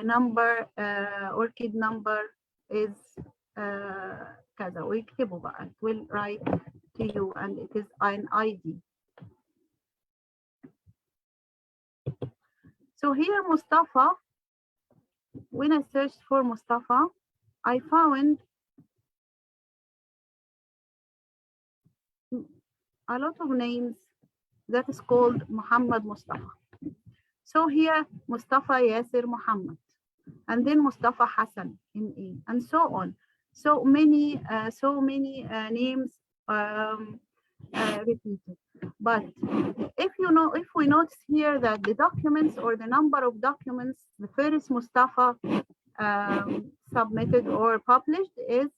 number ORCID number is كذا ويكتبوا بقى. It will write to you and it is an ID. So here Mustafa, when I searched for Mustafa, I found a lot of names that is called Muhammad Mustafa. So here Mustafa Yasir Muhammad, and then Mustafa Hassan MA, and so on. So many names repeated. But if we notice here that the documents or the number of documents the first Mustafa submitted or published is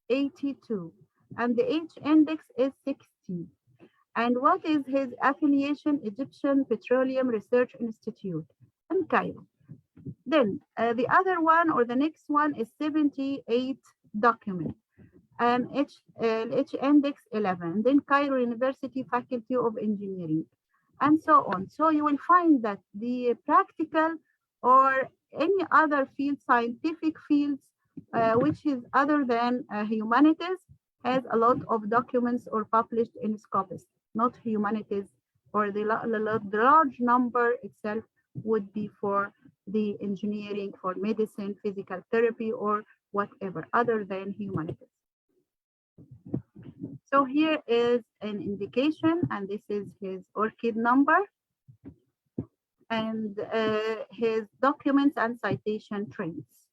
82, and the H index is 60. And what is his affiliation? Egyptian Petroleum Research Institute in Cairo. Then the other one or the next one is 78 document, and H index 11. Then Cairo University Faculty of Engineering, and so on. So you will find that the practical or any other field, scientific fields, which is other than humanities, has a lot of documents or published in Scopus. Not humanities, or the large number itself would be for the engineering, for medicine, physical therapy, or whatever other than humanities. So here is an indication, and this is his ORCID number and his documents and citation trends.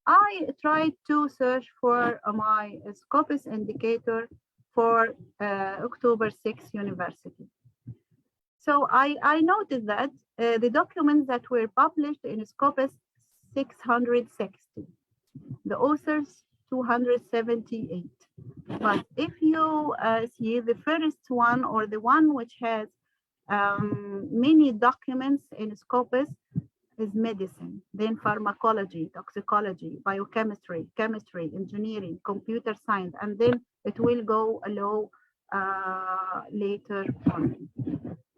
I tried to search for my Scopus indicator for October 6th University. So I noticed that the documents that were published in Scopus 660, the authors 278. But if you see the first one, or the one which has many documents in Scopus, is medicine, then pharmacology, toxicology, biochemistry, chemistry, engineering, computer science, and then it will go low later on.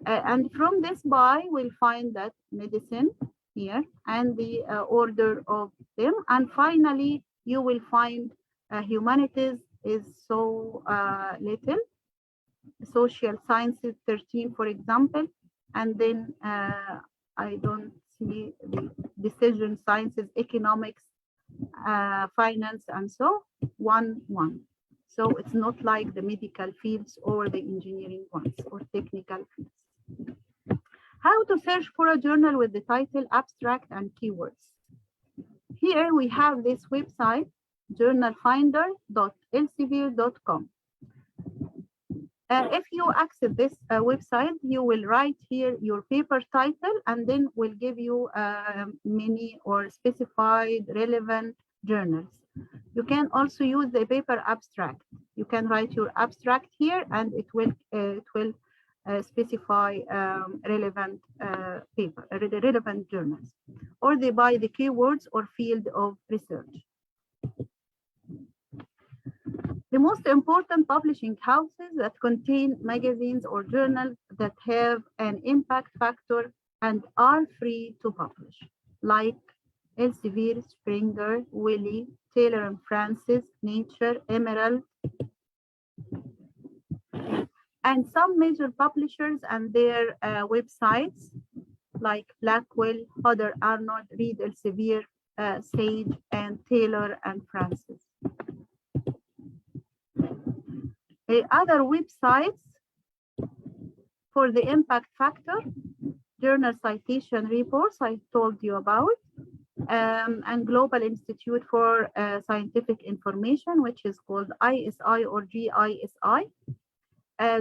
And from this we'll find that medicine here and the order of them. And finally, you will find humanities is so little, social sciences 13, for example, and then I don't see the decision sciences, economics, finance, and so 1. So it's not like the medical fields or the engineering ones or technical fields. How to search for a journal with the title, abstract, and keywords. Here we have this website, journalfinder.elsevier.com. If you access this website, you will write here your paper title, and then will give you many or specified relevant journals. You can also use the paper abstract. You can write your abstract here, and it will specify relevant paper, relevant journals, or by the keywords or field of research. The most important publishing houses that contain magazines or journals that have an impact factor and are free to publish, like Elsevier, Springer, Wiley, Taylor and Francis, Nature, Emerald, and some major publishers and their websites like Blackwell, Hodder Arnold, Reed Elsevier, Sage, and Taylor and Francis. Other websites for the impact factor, journal citation reports I told you about, and Global Institute for Scientific Information, which is called ISI or GISI.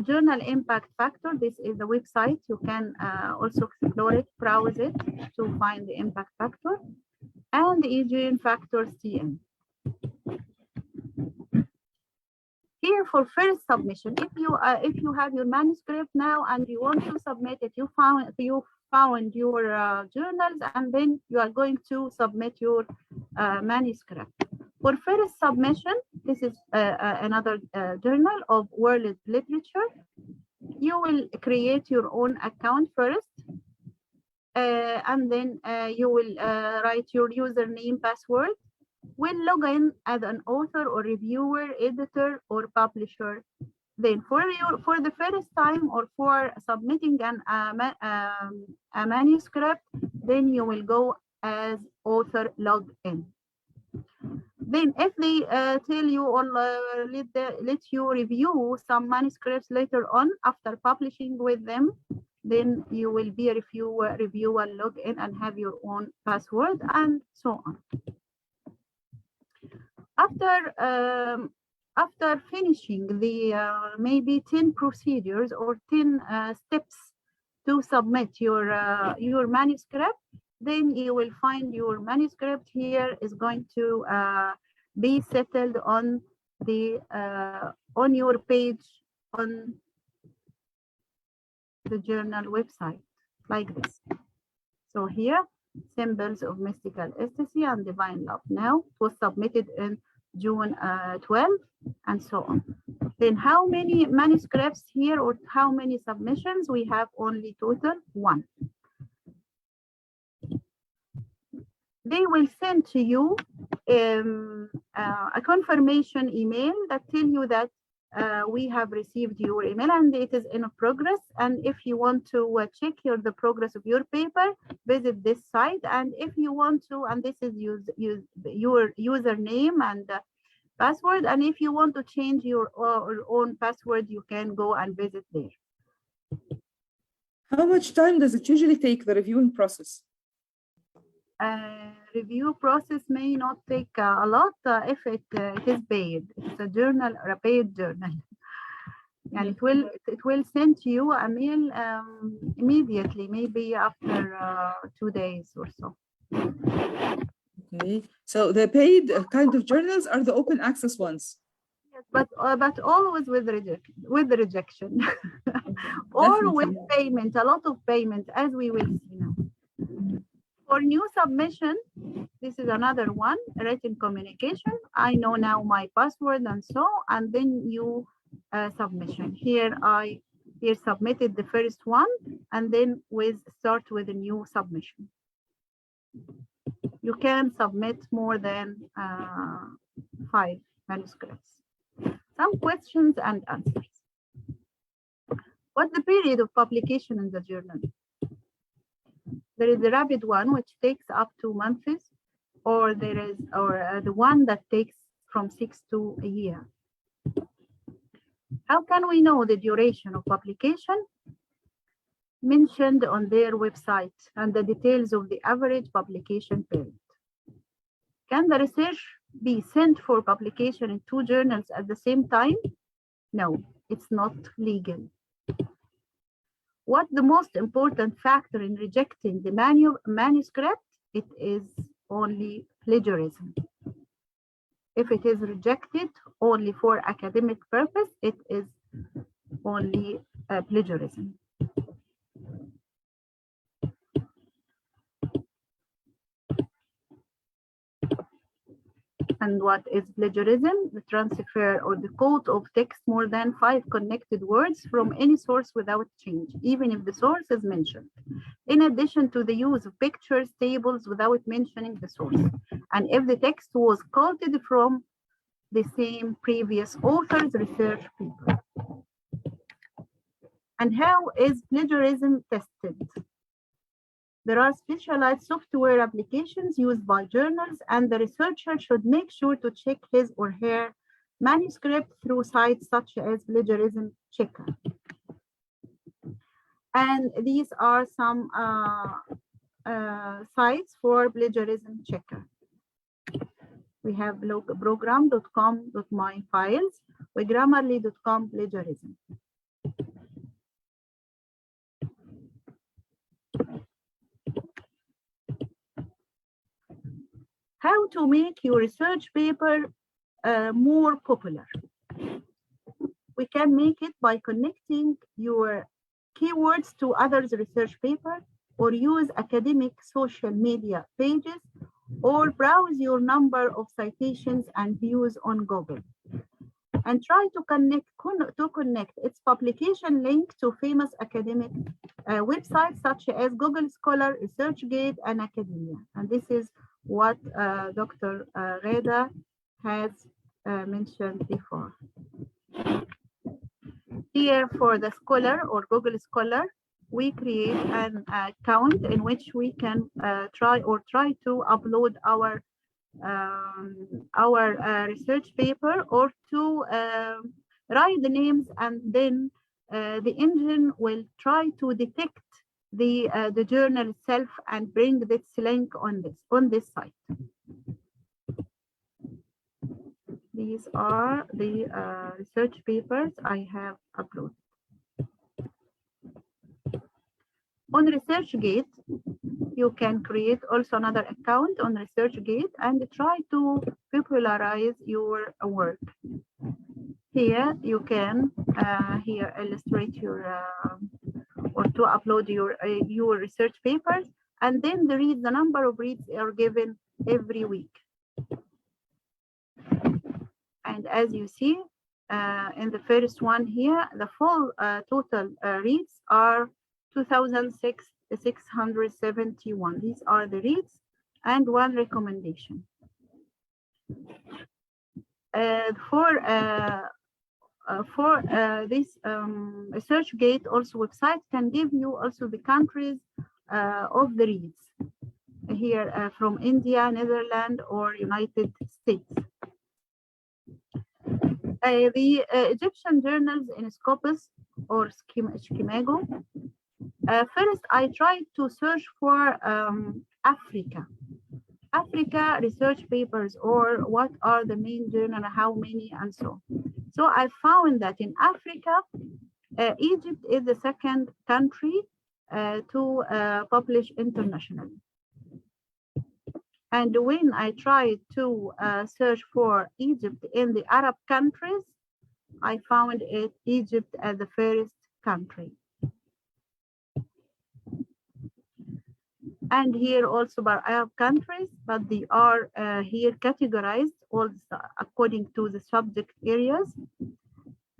Journal impact factor, this is the website. You can also explore it, browse it to find the impact factor, and the EGN factor CN. Here for first submission, if you have your manuscript now and you want to submit it, you found your journals, and then you are going to submit your manuscript. For first submission, this is another journal of world literature. You will create your own account first, and then you will write your username, password. Will log in as an author or reviewer, editor, or publisher. Then for the first time or for submitting a manuscript, then you will go as author login. Then if they tell you or let you review some manuscripts later on after publishing with them, then you will be a reviewer login and have your own password and so on. After finishing the maybe 10 procedures or 10 steps to submit your manuscript, then you will find your manuscript here is going to be settled on the on your page on the journal website like this. So here, Symbols of Mystical Ecstasy and Divine Love. Now it was submitted in June 12 and so on. Then how many manuscripts here or how many submissions? We have only total 1. They will send to you a confirmation email that tell you that we have received your email and it is in progress. And if you want to check the progress of your paper, visit this site. And if you want to, and this is your username and password. And if you want to change your own password, you can go and visit there. How much time does it usually take, the reviewing process? Review process may not take a lot if it is paid. It's a journal or a paid journal. And it will send to you a mail immediately, maybe after 2 days or so. Okay, so the paid kind of journals are the open access ones. Yes, but always with rejection, or with payment, a lot of payment, as we will see now. For new submission, this is another one, written communication. I know now my password and so, and then new submission. Here I submitted the first one, and then start with a new submission. You can submit more than 5 manuscripts. Some questions and answers. What's the period of publication in the journal? There is the rapid one, which takes up to months, or the one that takes from 6 to a year. How can we know the duration of publication? Mentioned on their website and the details of the average publication period. Can the research be sent for publication in 2 journals at the same time? No, it's not legal. What's the most important factor in rejecting the manuscript? It is only plagiarism. If it is rejected only for academic purpose, it is only plagiarism. And what is plagiarism? The transfer or the quote of text more than 5 connected words from any source without change, even if the source is mentioned. In addition to the use of pictures, tables without mentioning the source. And if the text was quoted from the same previous author's research paper. And how is plagiarism tested? There are specialized software applications used by journals, and the researcher should make sure to check his or her manuscript through sites such as Plagiarism Checker. And these are some sites for Plagiarism Checker. We have program.com.myfiles, with grammarly.com plagiarism. How to make your research paper more popular? We can make it by connecting your keywords to others' research paper, or use academic social media pages, or browse your number of citations and views on Google. And try to connect its publication link to famous academic websites such as Google Scholar, ReSIG, and Academia. And this is what Dr. Ghada has mentioned before. Here for the Scholar or Google Scholar, we create an account in which we can try to upload our research paper, or to write the names, and then the engine will try to detect the journal itself and bring this link on this site. These are the research papers I have uploaded. On ReSIG, you can create also another account on ReSIG and try to popularize your work. Here you can here illustrate your or to upload your research papers, and then the number of reads are given every week. And as you see in the first one here, the full total reads are 2,671. These are the reads and one recommendation. For this ReSIG also website can give you also the countries of the reads here from India, Netherlands, or United States. The Egyptian journals in Scopus or Schemago. First, I tried to search for Africa research papers, or what are the main journals, how many, and so. So I found that in Africa, Egypt is the second country to publish internationally. And when I tried to search for Egypt in the Arab countries, I found Egypt as the first country. And here also by Arab countries, but they are here categorized also according to the subject areas.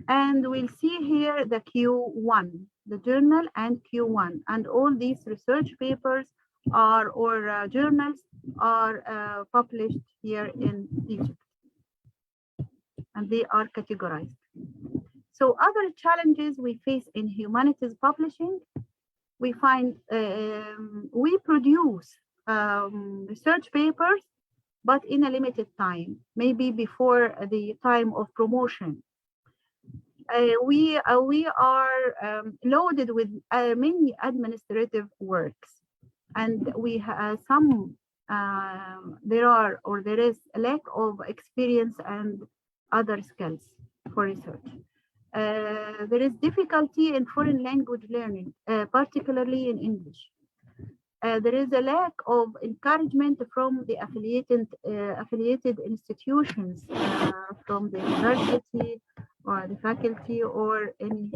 And we'll see here the Q1, the journal and Q1, and all these research papers are or journals are published here in Egypt, and they are categorized. So other challenges we face in humanities publishing, we find we produce research papers, but in a limited time, maybe before the time of promotion. We are loaded with many administrative works, and we have there is a lack of experience and other skills for research. There is difficulty in foreign language learning, particularly in English. There is a lack of encouragement from the affiliated institutions, from the university or the faculty or any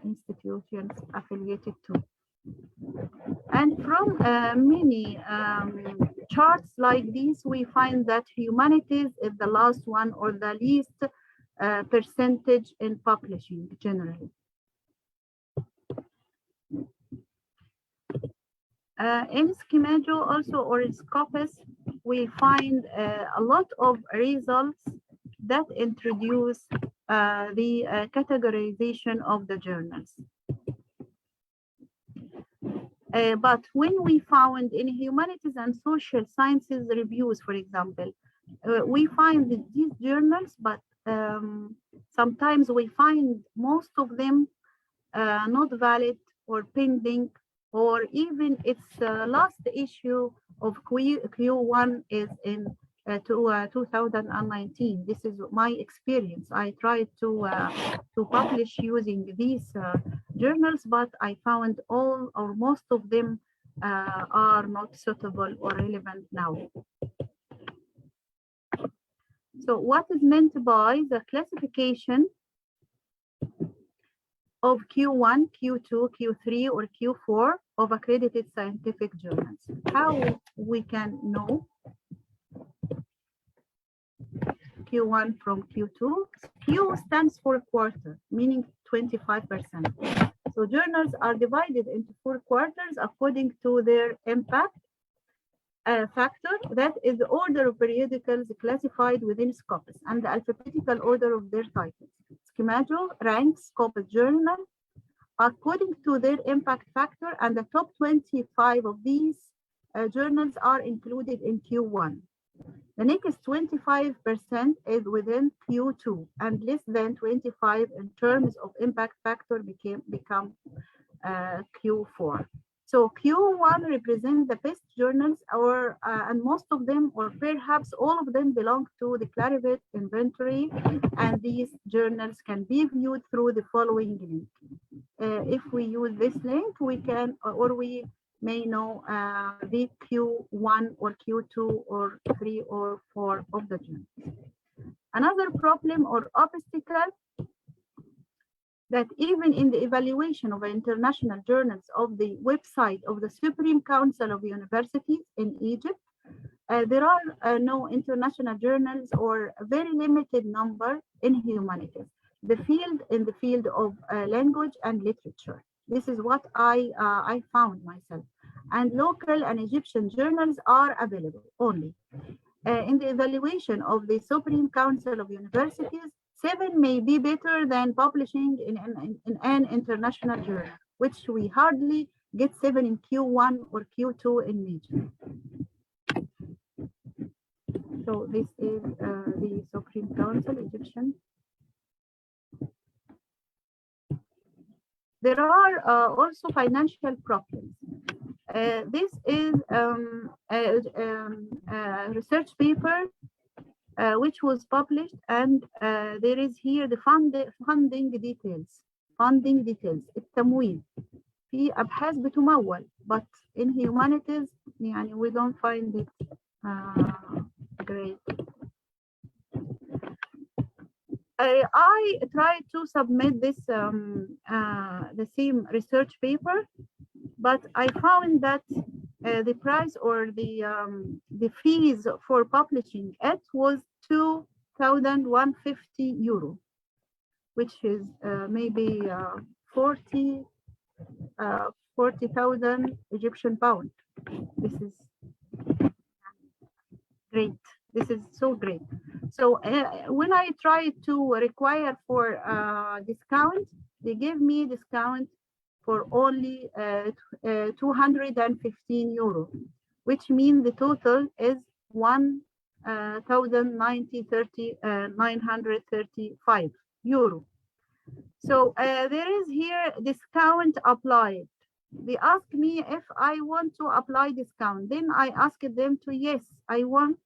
institutions affiliated to. And from many charts like these, we find that humanities is the last one or the least percentage in publishing generally. In Schemajo also, or in Scopus, we find a lot of results that introduce the categorization of the journals. But when we found in humanities and social sciences reviews, for example, we find that these journals, but sometimes we find most of them not valid or pending, or even its last issue of Q1 is in 2019. This is my experience. I tried to publish using these journals, but I found all or most of them are not suitable or relevant now. So what is meant by the classification of Q1, Q2, Q3, or Q4 of accredited scientific journals? How we can know Q1 from Q2? Q stands for quarter, meaning 25%. So journals are divided into 4 quarters according to their impact factor. That is the order of periodicals classified within Scopus and the alphabetical order of their titles. Schemajo ranks Scopus journal according to their impact factor, and the top 25 of these journals are included in Q1. The next 25% is within Q2, and less than 25 in terms of impact factor become Q4. So Q1 represents the best journals, or and most of them, or perhaps all of them, belong to the Clarivate inventory, and these journals can be viewed through the following link. If we use this link, we can, or we may know the Q1 or Q2 or 3 or 4 of the journals. Another problem or obstacle that even in the evaluation of international journals of the website of the Supreme Council of Universities in Egypt, there are no international journals or a very limited number in humanities. In the field of language and literature. This is what I found myself. And local and Egyptian journals are available only. In the evaluation of the Supreme Council of Universities, 7 may be better than publishing in an international journal, which we hardly get 7 in Q1 or Q2 in major. So this is the Supreme Council, Egyptian. There are also financial problems. This is a research paper which was published, and there is here the funding details. التمويل في أبحاث بتمول, but in humanities يعني we don't find it great. I tried to submit this the same research paper, but I found that the price or the fees for publishing it was 2,150 euro, which is maybe 40,000 Egyptian pound. This is great. This is so great. So when I tried to require for discount, they gave me discount for only 215 euro, which means the total is 1,935 euro. So there is here discount applied. They asked me if I want to apply discount. Then I asked them to yes, I want.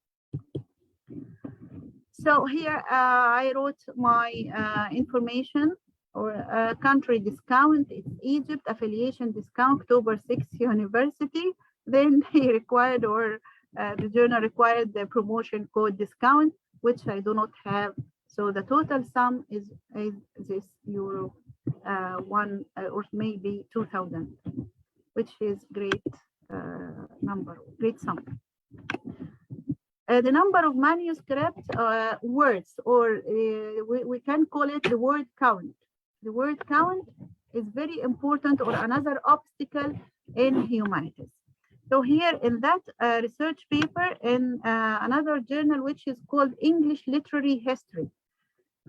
So here I wrote my information or country discount. It's Egypt, affiliation discount, October 6th University. Then he required, or the journal required, the promotion code discount, which I do not have. So the total sum is this euro 1 or maybe 2,000, which is great number, great sum. The number of manuscript words, or we can call it the word count. The word count is very important, or another obstacle in humanities. So here in that research paper in another journal, which is called English Literary History,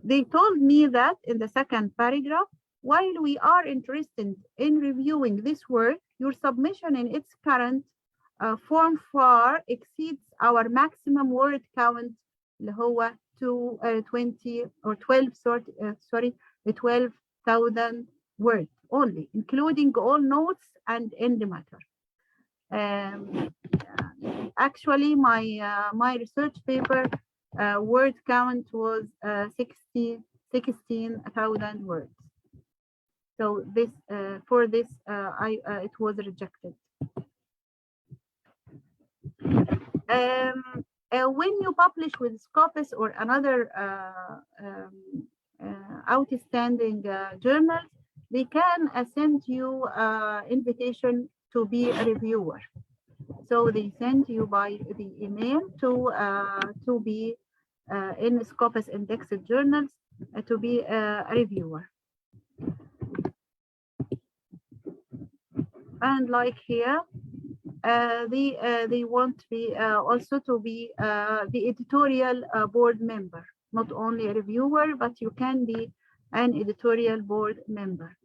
they told me that in the second paragraph, while we are interested in reviewing this work, your submission in its current form far exceeds our maximum word count, اللي هو 20 or 12,000 words only, including all notes and end matter. Actually, my research paper word count was 16,000 words. So this for this it was rejected. When you publish with Scopus or another outstanding journals, they can send you invitation to be a reviewer. So they send you by the email to be in Scopus indexed journals to be a reviewer. And like here, they want to be also to be the editorial board member, not only a reviewer, but you can be an editorial board member.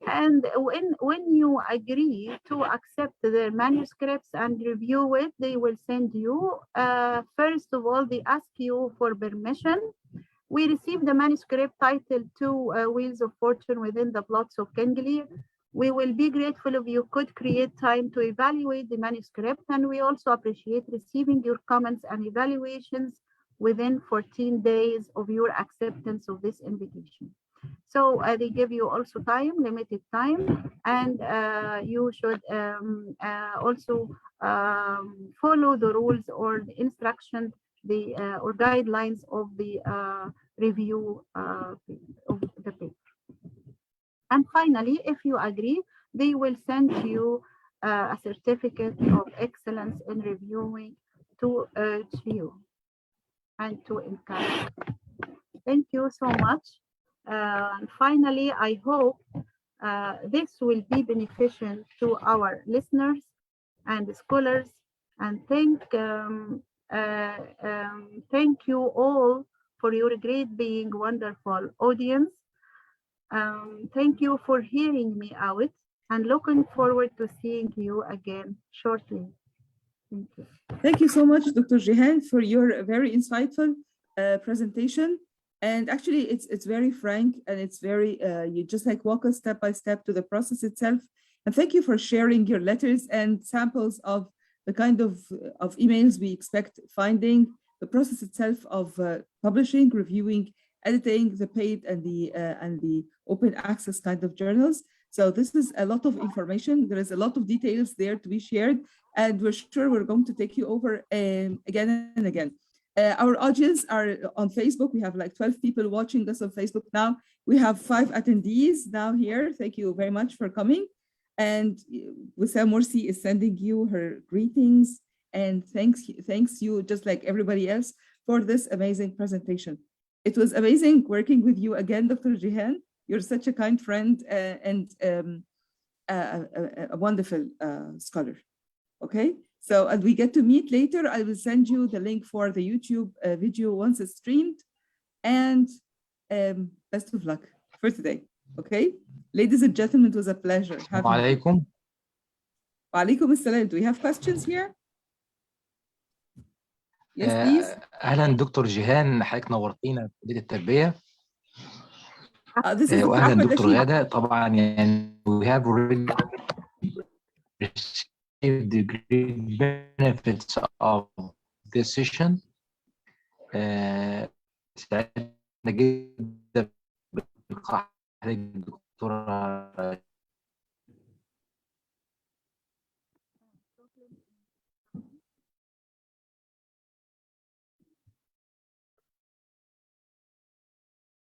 And when you agree to accept their manuscripts and review it, they will send you, first of all, they ask you for permission. We received the manuscript titled Two Wheels of Fortune Within the Plots of King Lear. We will be grateful if you could create time to evaluate the manuscript, and we also appreciate receiving your comments and evaluations within 14 days of your acceptance of this invitation. So they give you also time, limited time, and you should also follow the rules or the instructions or guidelines of the review of the paper. And finally, if you agree, they will send you a certificate of excellence in reviewing to urge you and to encourage. Thank you so much. And finally, I hope this will be beneficial to our listeners and scholars. And thank you all for your great being wonderful audience. Thank you for hearing me out, and looking forward to seeing you again shortly. Thank you. Thank you so much, Dr. Gihan, for your very insightful presentation. And actually, it's very frank, and it's very, you just like walk us step by step to the process itself. And thank you for sharing your letters and samples of the kind of emails we expect finding, the process itself of publishing, reviewing, editing the paid and the open access kind of journals. So this is a lot of information. There is a lot of details there to be shared, and we're sure we're going to take you over again and again. Our audience are on Facebook. We have like 12 people watching us on Facebook now. We have 5 attendees now here. Thank you very much for coming. And Wissam Morsi is sending you her greetings, and thanks you, just like everybody else, for this amazing presentation. It was amazing working with you again, Dr. Gihan. You're such a kind friend and a wonderful scholar. Okay, so as we get to meet later, I will send you the link for the YouTube video once it's streamed. And best of luck for today. Okay, ladies and gentlemen, it was a pleasure. Assalamu alaikum. Wa alaikum assalam. Do we have questions here? Yes, please. اهلا دكتور جيهان، حضرتك نورتينا في كليه التربيه. This is واهلا دكتور غاده. طبعا يعني we have already received the great benefits of this session. سعدنا جدا بلقاء حضرتك دكتوره.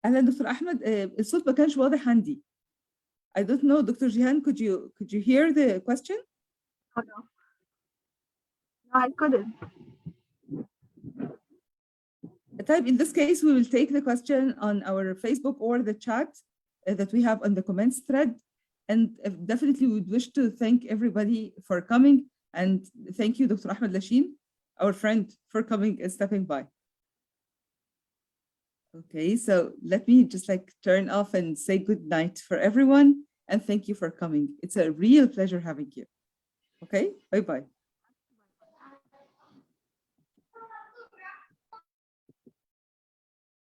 أهلا دكتور أحمد. الصوت ما كانش واضح عندي. I don't know, Dr. Gihan, could you hear the question? Hello. I couldn't. Type in this case, we will take the question on our Facebook or the chat that we have on the comments thread. And definitely we would wish to thank everybody for coming. And thank you, Dr. Ahmed Lashin, our friend, for coming and stepping by. Okay, so let me just turn off and say good night for everyone. And thank you for coming. It's a real pleasure having you. Okay, bye-bye.